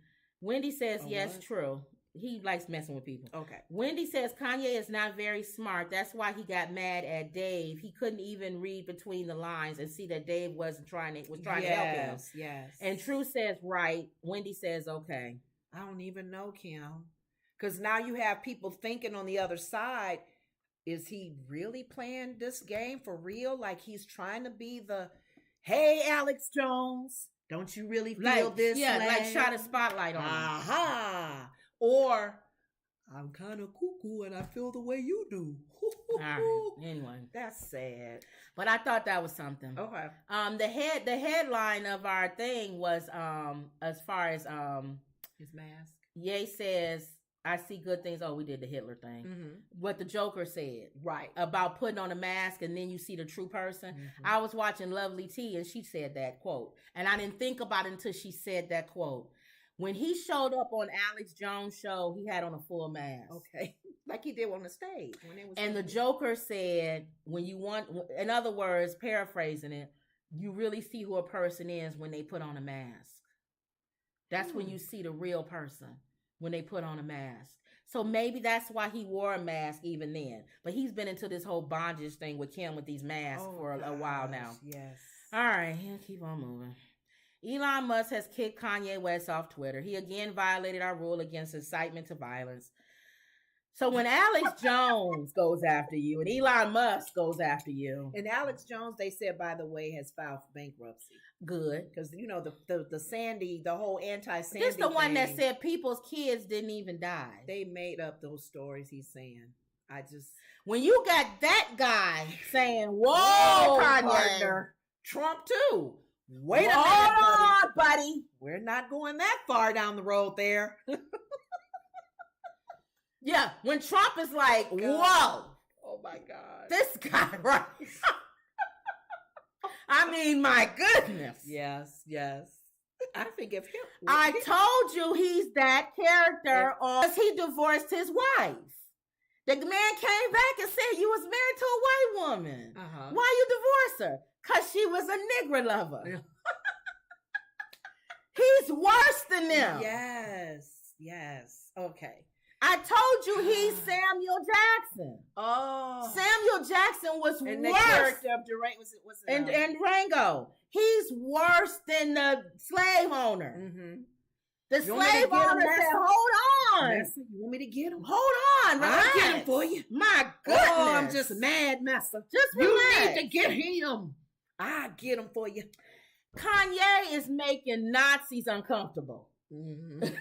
Wendy says, yes, what? True. He likes messing with people. Okay. Wendy says Kanye is not very smart. That's why he got mad at Dave. He couldn't even read between the lines and see that Dave was trying to help him. Yes. And True says right. Wendy says okay. I don't even know, Kim. Because now you have people thinking on the other side, is he really playing this game for real? Like he's trying to be the, hey, Alex Jones, Don't you really feel this? Yeah, Slave? like shot a spotlight on him. Aha. Or I'm kind of cuckoo and I feel the way you do. All right. Anyway, that's sad. But I thought that was something. Okay. The headline of our thing was as far as his mask. Ye says, I see good things. Oh, we did the Hitler thing. Mm-hmm. What the Joker said. Right. About putting on a mask and then you see the true person. Mm-hmm. I was watching Lovely T and she said that quote. And I didn't think about it until she said that quote. When he showed up on Alex Jones' show, he had on a full mask. Okay. Like he did on the stage. And the Joker said, when you want, in other words, paraphrasing it, you really see who a person is when they put on a mask. That's when you see the real person, when they put on a mask. So maybe that's why he wore a mask even then. But he's been into this whole bondage thing with Kim with these masks for a while now. Yes. All right, keep on moving. Elon Musk has kicked Kanye West off Twitter. He again violated our rule against incitement to violence. So when Alex Jones goes after you and Elon Musk goes after you. And Alex Jones, they said, by the way, has filed for bankruptcy. Good. Because, you know, the Sandy, the whole anti-Sandy This the one thing, that said people's kids didn't even die. They made up those stories he's saying. When you got that guy saying, whoa, Kanye. Partner, Trump too. Wait a minute, buddy. We're not going that far down the road there. Yeah, when Trump is like, whoa. Oh, my God. This guy, right? I mean, my goodness. Yes. I think of him. I told you he's that character because he divorced his wife. The man came back and said you was married to a white woman. Uh-huh. Why you divorce her? Because she was a nigger lover. He's worse than them. Yes. Okay. I told you he's Samuel Jackson. Oh. Samuel Jackson was and worse. The character of Durango was and Rango. He's worse than the slave owner. Mm-hmm. The slave owner said, hold on. Master, you want me to get him? Hold on. Relax. I'll get him for you. My goodness. Oh, I'm just mad, Master. Just relax. You need to get him. I'll get him for you. Kanye is making Nazis uncomfortable. Mm-hmm. Even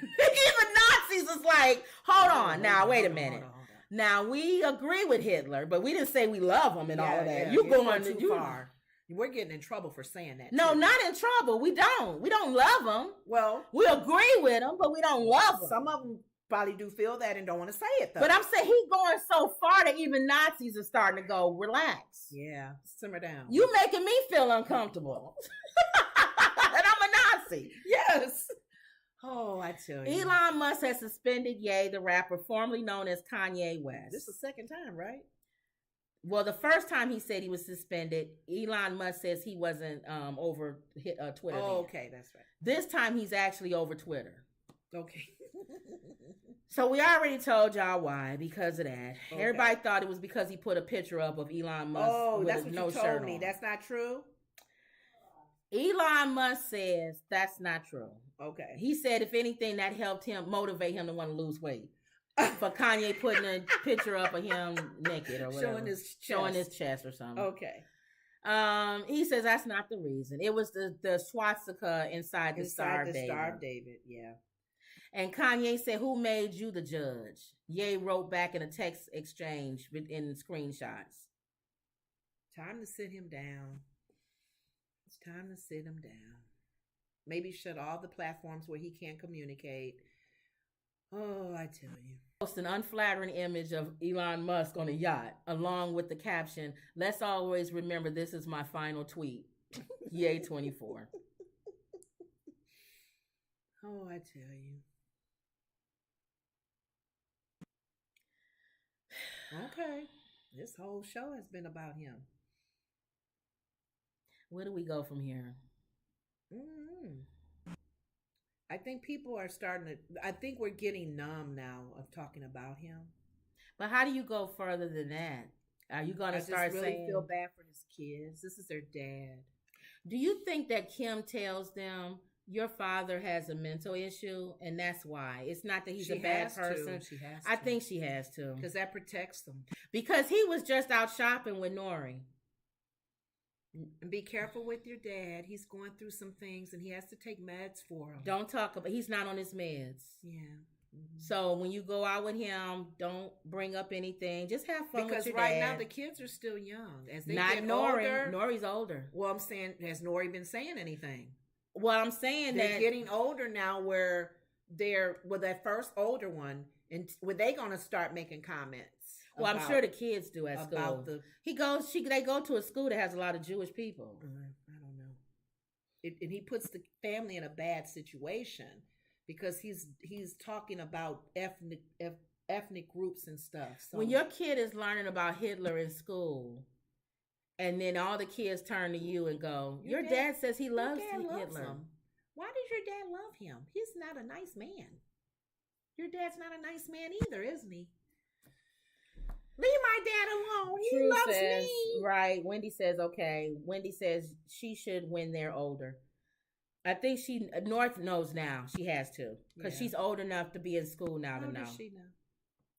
Nazis is like, hold on. Now, wait a minute. Hold on. Now, we agree with Hitler, but we didn't say we love him and all of that. You're going too far. We're getting in trouble for saying that. No, not in trouble. We don't. We don't love him. Well, we agree with him, but we don't love him. Some of them probably do feel that and don't want to say it, though. But I'm saying he's going so far that even Nazis are starting to go, relax. Yeah, simmer down. You making me feel uncomfortable. And I'm a Nazi. Yes. Oh, I tell you. Elon Musk has suspended Ye, the rapper formerly known as Kanye West. This is the second time, right? Well, the first time he said he was suspended, Elon Musk says he wasn't over Twitter. Oh, okay, that's right. This time he's actually over Twitter. Okay. So we already told y'all why, because of that. Okay. Everybody thought it was because he put a picture up of Elon Musk. Oh, with that's what no you told shirt me. on. That's not true? Elon Musk says that's not true. Okay. He said, if anything, that helped him motivate him to want to lose weight. For Kanye putting a picture up of him naked or whatever. Showing his chest or something. Okay. He says that's not the reason. It was the swastika inside the Star of David. Star of David, yeah. And Kanye said, who made you the judge? Ye wrote back in a text exchange in screenshots. Time to sit him down. It's time to sit him down. Maybe shut all the platforms where he can't communicate. Oh, I tell you. Post an unflattering image of Elon Musk on a yacht, along with the caption, let's always remember this is my final tweet. Yay 24. Oh, I tell you. Okay. This whole show has been about him. Where do we go from here? I think people are I think we're getting numb now of talking about him. But how do you go further than that? Are you going to start saying? I really really feel bad for his kids. This is their dad. Do you think that Kim tells them your father has a mental issue and that's why? It's not that he's a bad person. She has to. I think she has to. Because that protects them. Because he was just out shopping with Nori. And be careful with your dad. He's going through some things and he has to take meds for him. Don't talk about, he's not on his meds. Yeah. Mm-hmm. So when you go out with him, don't bring up anything. Just have fun because with your right dad. now the kids are still young. As they not get Nori. older, Nori's older. Well, I'm saying, has Nori been saying anything? Well, I'm saying they're getting older now, where they're that first older one, and were they going to start making comments? Well, I'm sure the kids do at school. They go to a school that has a lot of Jewish people. I don't know. And he puts the family in a bad situation because he's talking about ethnic groups and stuff. So when your kid is learning about Hitler in school, and then all the kids turn to you and go, "Your dad says he loves Hitler." Him. Why does your dad love him? He's not a nice man. Your dad's not a nice man either, isn't he? Leave my dad alone. He loves me. Right. Wendy says, okay. Wendy says she should when they're older. I think North knows now. She has to. Because she's old enough to be in school now to know. How old is she now?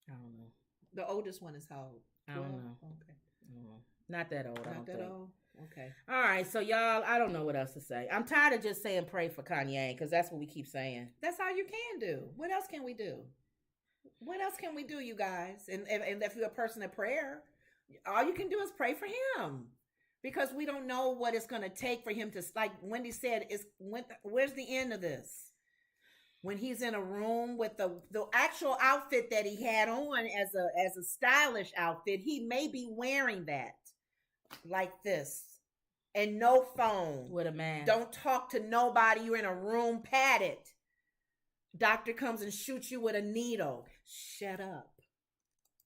I don't know. The oldest one is how old? I don't know. Okay. I don't know. Not that old, Not that old? Okay. All right. So, y'all, I don't know what else to say. I'm tired of just saying pray for Kanye because that's what we keep saying. That's all you can do. What else can we do? What else can we do, you guys? And if you're a person of prayer, all you can do is pray for him, because we don't know what it's going to take for him to, like Wendy said, where's the end of this? When he's in a room with the actual outfit that he had on as a stylish outfit, he may be wearing that like this, and no phone, with a mask. Don't talk to nobody. You're in a room padded. Doctor comes and shoots you with a needle. Shut up.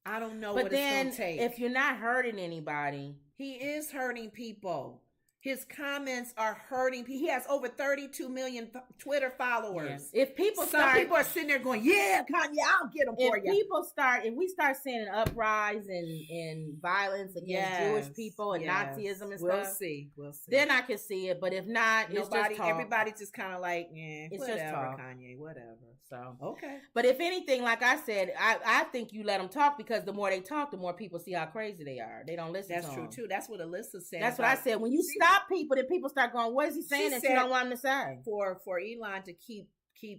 I don't know what it's going to take. If you're not hurting anybody. He is hurting people. His comments are hurting people. He has over 32 million Twitter followers. Yeah. If some people are sitting there going, yeah, Kanye, I'll get them for you. If we start seeing an uprising in violence against Jewish people and Nazism and stuff. We'll see. Then I can see it. But if not, it's just talk. Everybody's just kind of like, it's whatever, just talk. Kanye, whatever. So okay. But if anything, like I said, I think you let them talk, because the more they talk, the more people see how crazy they are. They don't listen. That's true too. That's what Alyssa said. That's what I said. When you stop people, then people start going, "What is he saying that you don't want him to say?" For Elon to keep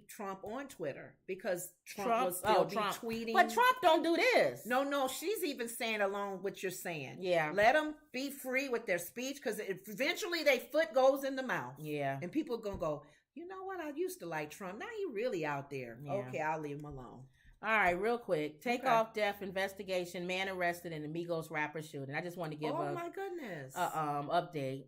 Trump on Twitter, because Trump will still be tweeting. But Trump don't do this. No, she's even saying along what you're saying. Yeah. Let them be free with their speech, because eventually their foot goes in the mouth. Yeah. And people are going to go, you know what? I used to like Trump. Now he really out there. Yeah. Okay, I'll leave him alone. All right, real quick. Takeoff death investigation. Man arrested in the Migos rapper shooting. I just want to give my goodness. Update.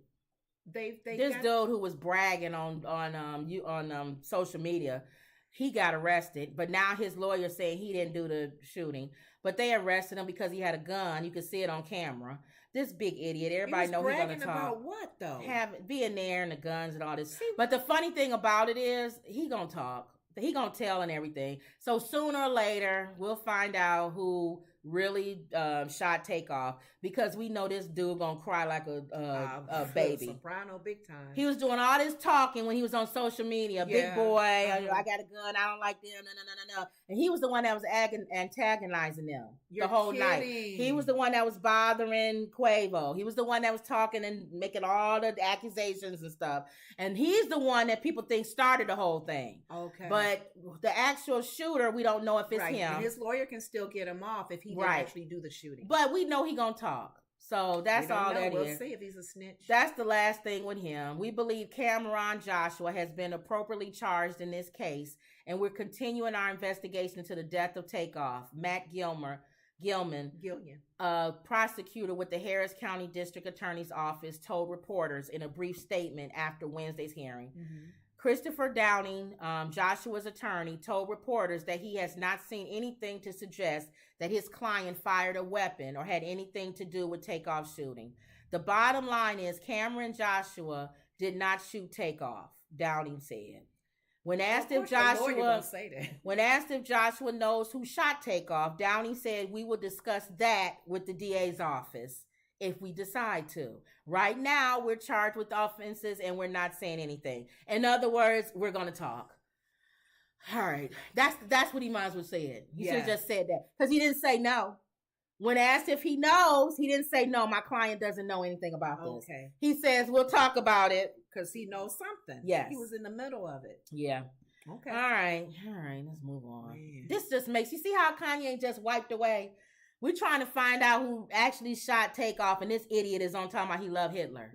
This dude who was bragging on social media, he got arrested, but now his lawyer saying he didn't do the shooting, but they arrested him because he had a gun. You could see it on camera. This big idiot. Everybody know he's gonna talk about what though? Being there and the guns and all this. But the funny thing about it is he gonna talk. He gonna tell and everything. So sooner or later we'll find out who really shot Takeoff, because we know this dude gonna cry like a baby. Soprano big time. He was doing all this talking when he was on social media. Big boy, I got a gun. I don't like them. No. And he was the one that was antagonizing them the whole night. He was the one that was bothering Quavo. He was the one that was talking and making all the accusations and stuff. And he's the one that people think started the whole thing. Okay. But the actual shooter, we don't know if it's him. And his lawyer can still get him off if he didn't actually do the shooting. But we know he gonna talk. So that's all that we'll is. We'll see if he's a snitch. That's the last thing with him. We believe Cameron Joshua has been appropriately charged in this case, and we're continuing our investigation into the death of Takeoff. Matt Gilman, prosecutor with the Harris County District Attorney's Office, told reporters in a brief statement after Wednesday's hearing. Mm-hmm. Christopher Downing, Joshua's attorney, told reporters that he has not seen anything to suggest that his client fired a weapon or had anything to do with Takeoff's shooting. The bottom line is Cameron Joshua did not shoot Takeoff, Downing said. When asked if Joshua knows who shot Takeoff, Downing said, "We will discuss that with the DA's office if we decide to. Right now, we're charged with offenses and we're not saying anything." In other words, we're going to talk. All right. That's what he might as well said. He should have just said that, because he didn't say no. When asked if he knows, he didn't say, no, my client doesn't know anything about this. Okay. He says, we'll talk about it. Because he knows something. Yes. He was in the middle of it. Yeah. Okay. All right. Let's move on. Man. This just makes you see how Kanye just wiped away. We're trying to find out who actually shot Takeoff, and this idiot is on talking about he loved Hitler.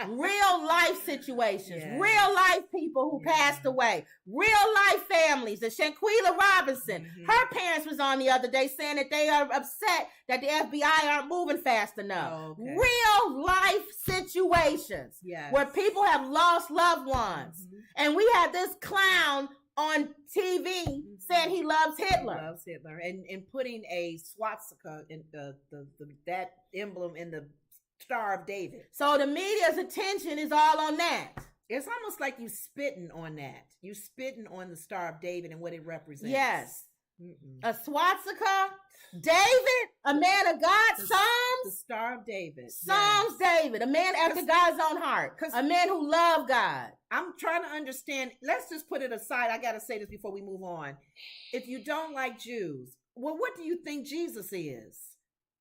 Real life situations, real life people who passed away, real life families. The Shanquella Robinson, her parents was on the other day saying that they are upset that the FBI aren't moving fast enough. Real life situations where people have lost loved ones. And we had this clown on TV saying he loves Hitler. He loves Hitler. And putting a swastika in that emblem in the Star of David. So the media's attention is all on that. It's almost like you spitting on that. You spitting on the Star of David and what it represents. Yes. A swastika, David, a man of God, Psalms. The Star of David. Psalms, David, a man after God's own heart. A man who loved God. I'm trying to understand. Let's just put it aside. I got to say this before we move on. If you don't like Jews, well, what do you think Jesus is?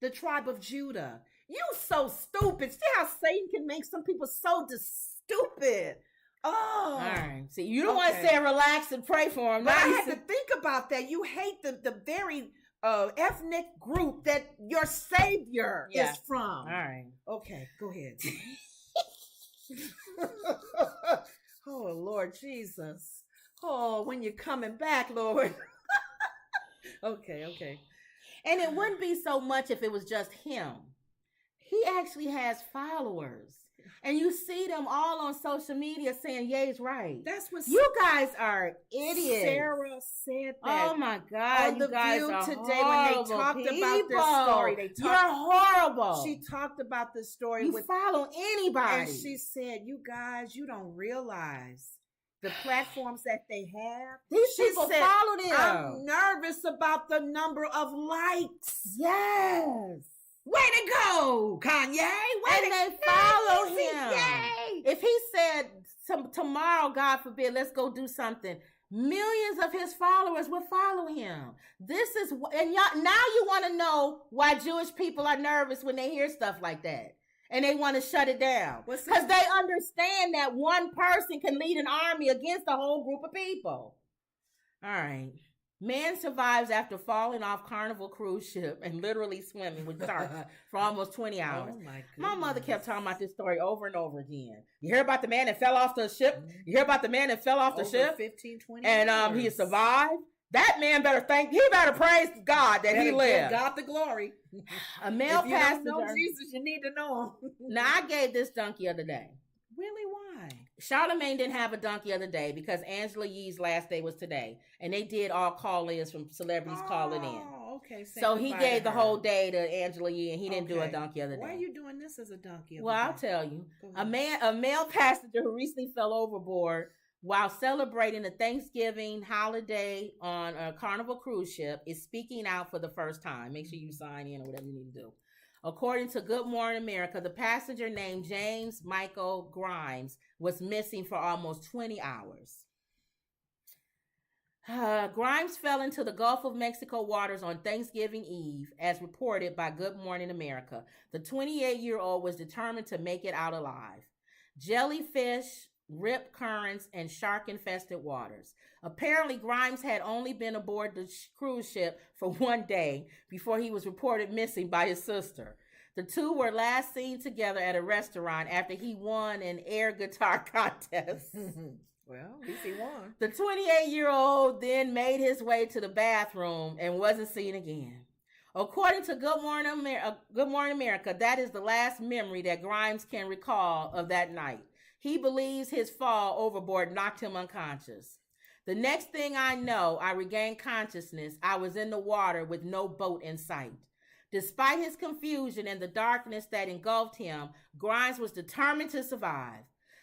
The tribe of Judah. You so stupid. See how Satan can make some people so stupid. Oh. All right. See, you don't want to say relax and pray for him. But I had to think about that. You hate the very ethnic group that your savior is from. All right. Okay, go ahead. Oh, Lord Jesus. Oh, when you're coming back, Lord. Okay. And it wouldn't be so much if it was just him. He actually has followers. And you see them all on social media saying, Ye's right. That's what you guys are idiots. Sarah said that. Oh my God. On The you guys View are today when they talked people. about this story. You're horrible. She talked about this story. You follow anybody. And she said, you guys, you don't realize the platforms that they have. These people follow them. I'm nervous about the number of likes. Yes. Way to go, Kanye. They follow him. Yay. If he said tomorrow, God forbid, let's go do something, millions of his followers will follow him. This is, and y'all, now you want to know why Jewish people are nervous when they hear stuff like that. And they want to shut it down. Because they understand that one person can lead an army against a whole group of people. All right. Man survives after falling off Carnival cruise ship and literally swimming with sharks for almost 20 hours. Oh my mother kept talking about this story over and over again. You hear about the man that fell off the ship? You hear about the man that fell off the ship? 15, 20 and hours. He survived? That man better praise God that he lived. Give God the glory. A male if you passenger. don't know Jesus, you need to know him. Now, I gave this donkey the other day. Really? Why? Charlamagne didn't have a donkey the other day because Angela Yee's last day was today. And they did all call-ins from celebrities calling in. Oh, okay. So he gave the whole day to Angela Yee and he didn't do a donkey the other day. Why are you doing this as a donkey? Well, I'll tell you. A male passenger who recently fell overboard while celebrating the Thanksgiving holiday on a Carnival cruise ship is speaking out for the first time. Make sure you sign in or whatever you need to do. According to Good Morning America, the passenger named James Michael Grimes was missing for almost 20 hours. Grimes fell into the Gulf of Mexico waters on Thanksgiving Eve, as reported by Good Morning America. The 28-year-old was determined to make it out alive. Jellyfish, rip currents, and shark-infested waters. Apparently, Grimes had only been aboard the cruise ship for one day before he was reported missing by his sister. The two were last seen together at a restaurant after he won an air guitar contest. Well, at least he won. The 28-year-old then made his way to the bathroom and wasn't seen again. According to Good Morning America, that is the last memory that Grimes can recall of that night. He believes his fall overboard knocked him unconscious. The next thing I know, I regained consciousness. I was in the water with no boat in sight. Despite his confusion and the darkness that engulfed him, Grimes was determined to survive.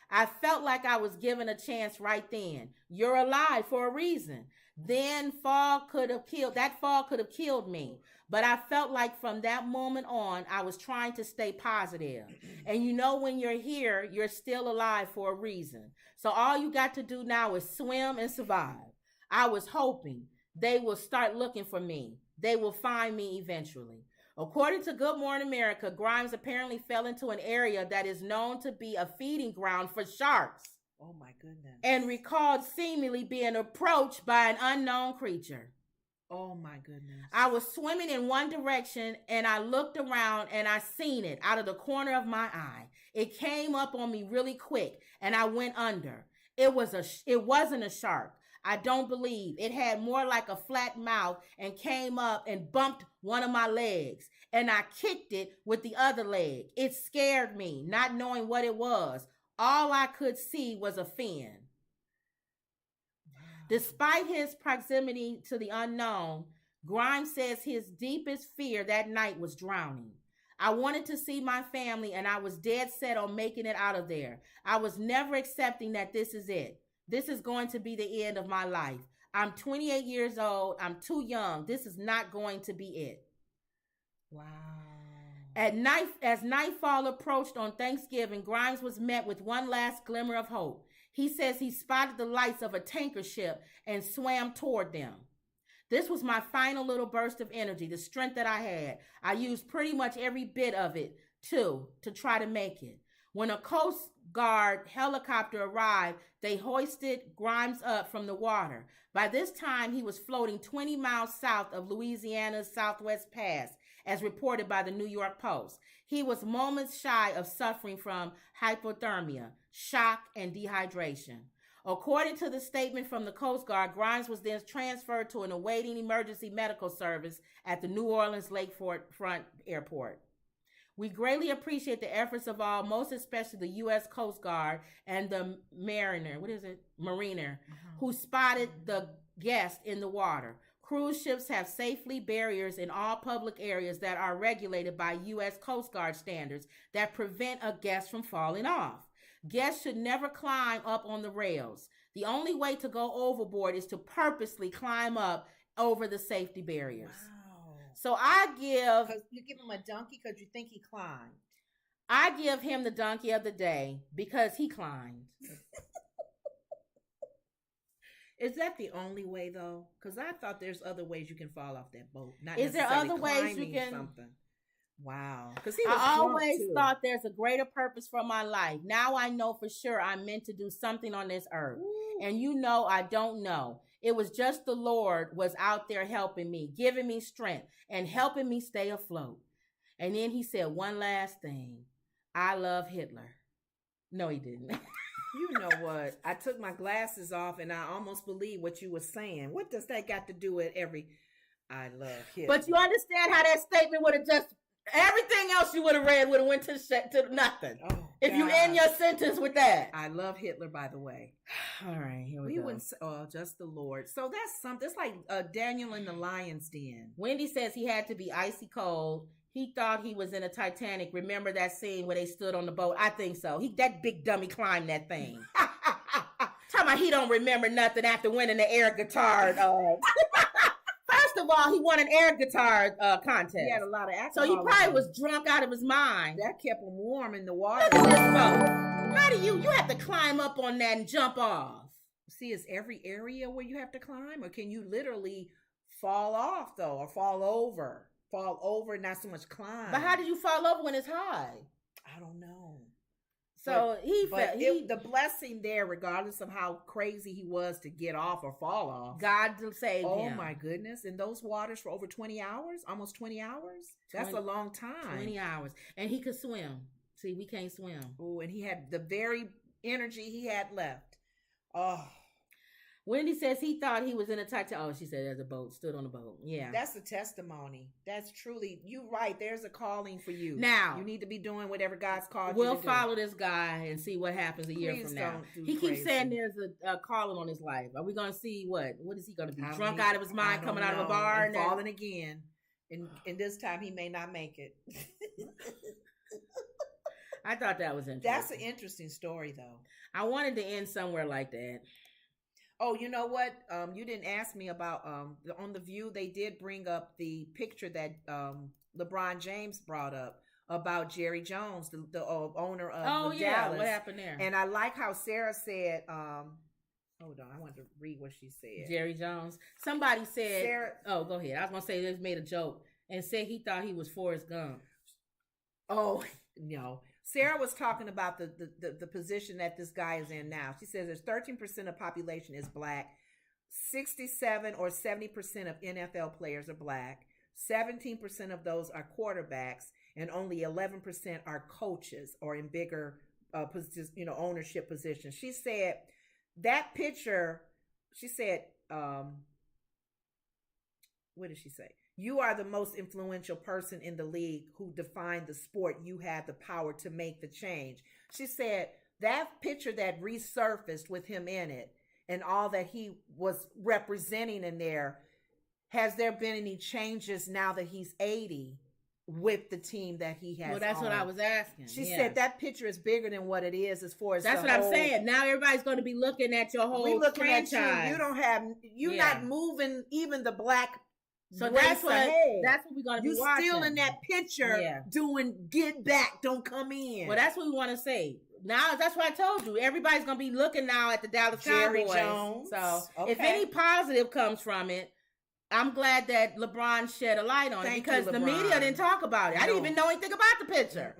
I felt like I was given a chance right then. You're alive for a reason. That fall could have killed me. But I felt like from that moment on, I was trying to stay positive. And you know, when you're here, you're still alive for a reason. So all you got to do now is swim and survive. I was hoping they will start looking for me. They will find me eventually. According to Good Morning America, Grimes apparently fell into an area that is known to be a feeding ground for sharks. Oh my goodness. And recalled seemingly being approached by an unknown creature. Oh my goodness. I was swimming in one direction and I looked around and I seen it out of the corner of my eye. It came up on me really quick and I went under. It wasn't a shark. I don't believe. It had more like a flat mouth and came up and bumped one of my legs. And I kicked it with the other leg. It scared me, not knowing what it was. All I could see was a fin. Despite his proximity to the unknown, Grimes says his deepest fear that night was drowning. I wanted to see my family and I was dead set on making it out of there. I was never accepting that this is it. This is going to be the end of my life. I'm 28 years old. I'm too young. This is not going to be it. Wow. At night, as nightfall approached on Thanksgiving, Grimes was met with one last glimmer of hope. He says he spotted the lights of a tanker ship and swam toward them. This was my final little burst of energy, the strength that I had. I used pretty much every bit of it, too, to try to make it. When a Coast Guard helicopter arrived, they hoisted Grimes up from the water. By this time, he was floating 20 miles south of Louisiana's Southwest Pass, as reported by the New York Post. He was moments shy of suffering from hypothermia, shock, and dehydration. According to the statement from the Coast Guard, Grimes was then transferred to an awaiting emergency medical service at the New Orleans Lakefront Airport. We greatly appreciate the efforts of all, most especially the U.S. Coast Guard and the mariner, who spotted the guest in the water. Cruise ships have safety barriers in all public areas that are regulated by U.S. Coast Guard standards that prevent a guest from falling off. Guests should never climb up on the rails. The only way to go overboard is to purposely climb up over the safety barriers. Wow. So you give him a donkey because you think he climbed. I give him the donkey of the day because he climbed. Is that the only way though? Because I thought there's other ways you can fall off that boat. Not Is there other ways you can? Something. Wow. Because I always thought there's a greater purpose for my life. Now I know for sure I'm meant to do something on this earth. Ooh. And you know I don't know. It was just the Lord was out there helping me, giving me strength, and helping me stay afloat. And then he said one last thing. I love Hitler. No, he didn't. You know what? I took my glasses off and I almost believe what you were saying. What does that got to do with I love Hitler? But you understand how that statement would have just, everything else you would have read would have went to nothing. Oh, if you end your sentence with that. I love Hitler, by the way. All right, here we go. Wouldn't say, oh, just the Lord. So that's something. It's like Daniel in the lion's den. Wendy says he had to be icy cold. He thought he was in a Titanic. Remember that scene where they stood on the boat? I think so. That big dummy climbed that thing. Talking about he don't remember nothing after winning the air guitar. First of all, he won an air guitar contest. He had a lot of alcohol. So he probably was drunk out of his mind. That kept him warm in the water. Look at this boat. How do you have to climb up on that and jump off? See, is every area where you have to climb? Or can you literally fall off, though, or fall over? Fall over, not so much climb. But how did you fall over when it's high? I don't know. So the blessing there, regardless of how crazy he was to get off or fall off, God saved him. Oh my goodness! In those waters for over 20 hours, almost 20 hours. That's a long time. 20 hours, and he could swim. See, we can't swim. Oh, and he had the very energy he had left. Oh. Wendy says he thought he was in a Titanic. Oh, she said there's a boat, stood on a boat. Yeah. That's a testimony. That's truly, you're right. There's a calling for you. Now. You need to be doing whatever God's called you to do. We'll follow this guy and see what happens a year from now. He keeps saying there's a calling on his life. Are we going to see what? What is he going to be? Drunk out of his mind, coming out of a bar? And falling again. And this time he may not make it. I thought that was interesting. That's an interesting story, though. I wanted to end somewhere like that. Oh, you know what? You didn't ask me about on The View. They did bring up the picture that LeBron James brought up about Jerry Jones, the owner of Dallas. What happened there? And I like how Sarah said Hold on, I want to read what she said. Jerry Jones. Somebody said, Sarah, oh, go ahead. I was going to say they made a joke and said he thought he was Forrest Gump. Oh, no. Sarah was talking about the position that this guy is in now. She says there's 13% of population is black. 67 or 70% of NFL players are black. 17% of those are quarterbacks, and only 11% are coaches or in bigger, ownership positions. She said that picture. She said, what did she say? You are the most influential person in the league who defined the sport. You had the power to make the change. She said that picture that resurfaced with him in it and all that he was representing in there, has there been any changes now that he's 80 with the team that he has? Well, that's what I was asking. She said that picture is bigger than what it is as far as that's what I'm saying. Now everybody's going to be looking at your whole franchise. At you. You don't have, you're not moving even the black. So that's what we're gonna be watching. You still in that picture doing get back, don't come in. Well, that's what we want to say. Now that's what I told you. Everybody's gonna be looking now at the Dallas Cowboys. Jones. So if any positive comes from it, I'm glad that LeBron shed a light on it because the media didn't talk about it. I didn't even know anything about the picture.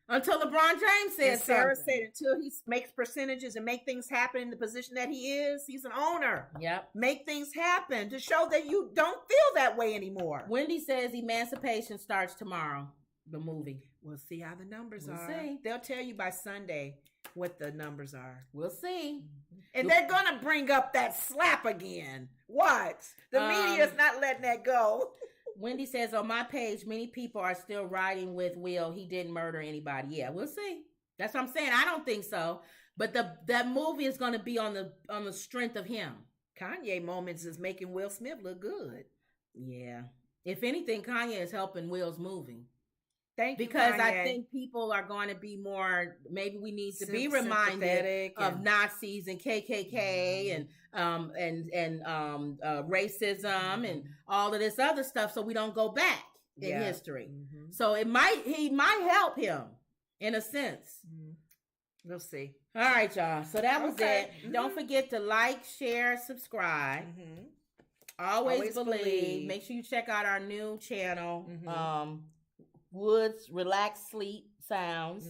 Until LeBron James said something. Sarah said until he makes percentages and make things happen in the position that he is, he's an owner. Yep. Make things happen to show that you don't feel that way anymore. Wendy says Emancipation starts tomorrow, the movie. We'll see how the numbers are. See. They'll tell you by Sunday what the numbers are. We'll see. And they're going to bring up that slap again. What? The media's not letting that go. Wendy says, on my page, many people are still riding with Will. He didn't murder anybody. Yeah, we'll see. That's what I'm saying. I don't think so. But that movie is going to be on the strength of him. Kanye moments is making Will Smith look good. Yeah. If anything, Kanye is helping Will's movie. Thank you, because Kanye. I think people are going to be more. Maybe we need to be reminded of Nazis and KKK and racism and all of this other stuff, so we don't go back in history. So he might help him in a sense. We'll see. All right, y'all. So that was it. Don't forget to like, share, subscribe. Always believe. Make sure you check out our new channel. Woods Relax Sleep Sounds.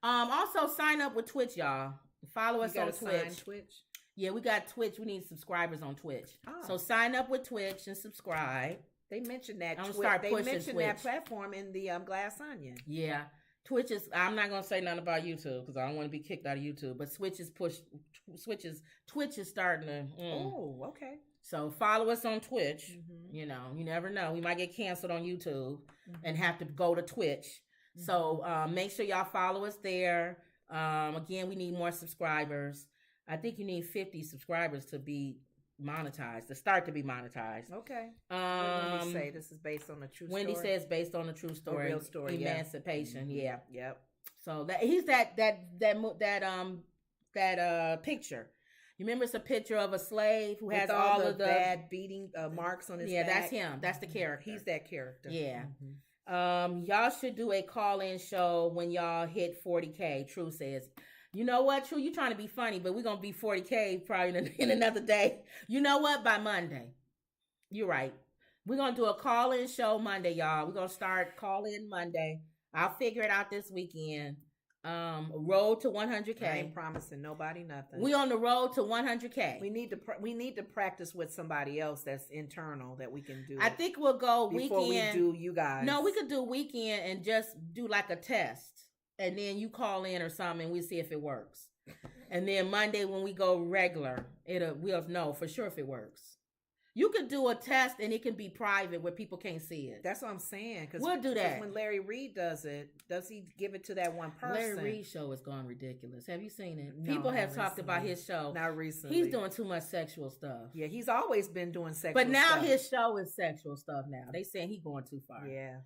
Also sign up with Twitch, y'all. Follow us on Twitch. Yeah, we got Twitch. We need subscribers on Twitch. So sign up with Twitch and subscribe. They mentioned that. They mentioned that platform in the Glass Onion. Yeah, Twitch is. I'm not gonna say nothing about YouTube because I don't want to be kicked out of YouTube. But Twitch is starting to. Oh, okay. So follow us on Twitch. You know, you never know. We might get canceled on YouTube and have to go to Twitch. So make sure y'all follow us there. Again, we need more subscribers. I think you need 50 subscribers to be monetized, to start to be monetized. Okay. Wendy say this is based on a true story. Wendy says based on a true story. A real story. Emancipation. Yeah. Yep. So he's that picture. You remember it's a picture of a slave who has all of the bad beating marks on his back? Yeah, that's him. That's the character. He's that character. Yeah. Y'all should do a call-in show when y'all hit 40K. True says. You know what, True? You trying to be funny, but we're going to be 40K probably in another day. You know what? By Monday. You're right. We're going to do a call-in show Monday, y'all. We're going to start call-in Monday. I'll figure it out this weekend. Road to 100K. I ain't promising nobody nothing. We on the road to 100K. We need to practice with somebody else that's internal that we can do. I think we'll go before weekend. We do you guys. No, we could do weekend and just do like a test, and then you call in or something, and we see if it works. And then Monday when we go regular, we'll know for sure if it works. You could do a test and it can be private where people can't see it. That's what I'm saying. We'll do that. When Larry Reid does it, does he give it to that one person? Larry Reid's show is going ridiculous. Have you seen it? No, people have talked about his show. Not recently. He's doing too much sexual stuff. Yeah, he's always been doing sexual stuff. But now his show is sexual stuff now. They saying he's going too far. Yeah.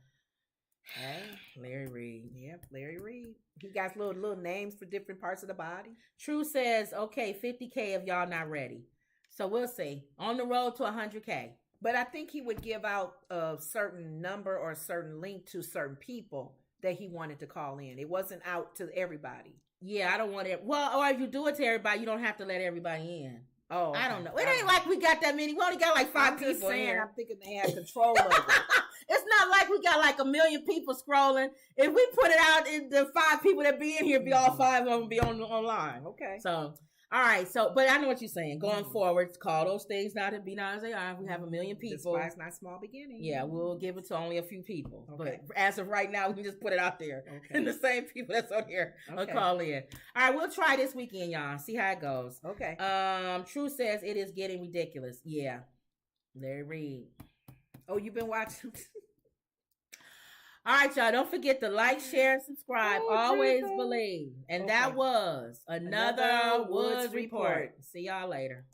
Hey, Larry Reid. Yep, Larry Reid. He got little names for different parts of the body. True says, okay, 50K if y'all not ready. So we'll see. On the road to 100K. But I think he would give out a certain number or a certain link to certain people that he wanted to call in. It wasn't out to everybody. Yeah, I don't want it. Well, or if you do it to everybody, you don't have to let everybody in. Oh, okay. I don't know. It ain't like we got that many. We only got like 5 I'm people just saying, here. I'm thinking they had control over it. It's not like we got like 1 million people scrolling. If we put it out, the 5 people that be in here, be all 5 of them be online. Okay. So, all right. So, but I know what you're saying. Going forward, call those things not to be not as they are. If we have 1 million people. Despise not small beginning. Yeah, we'll give it to only a few people. Okay. But as of right now, we can just put it out there. Okay. And the same people that's on here will call in. All right, we'll try this weekend, y'all. See how it goes. Okay. True says it is getting ridiculous. Yeah. Larry Reed. Oh, you've been watching. All right, y'all. Don't forget to like, share, and subscribe. Always Jesus. believe. And Okay. that was another Woods Report. See y'all later.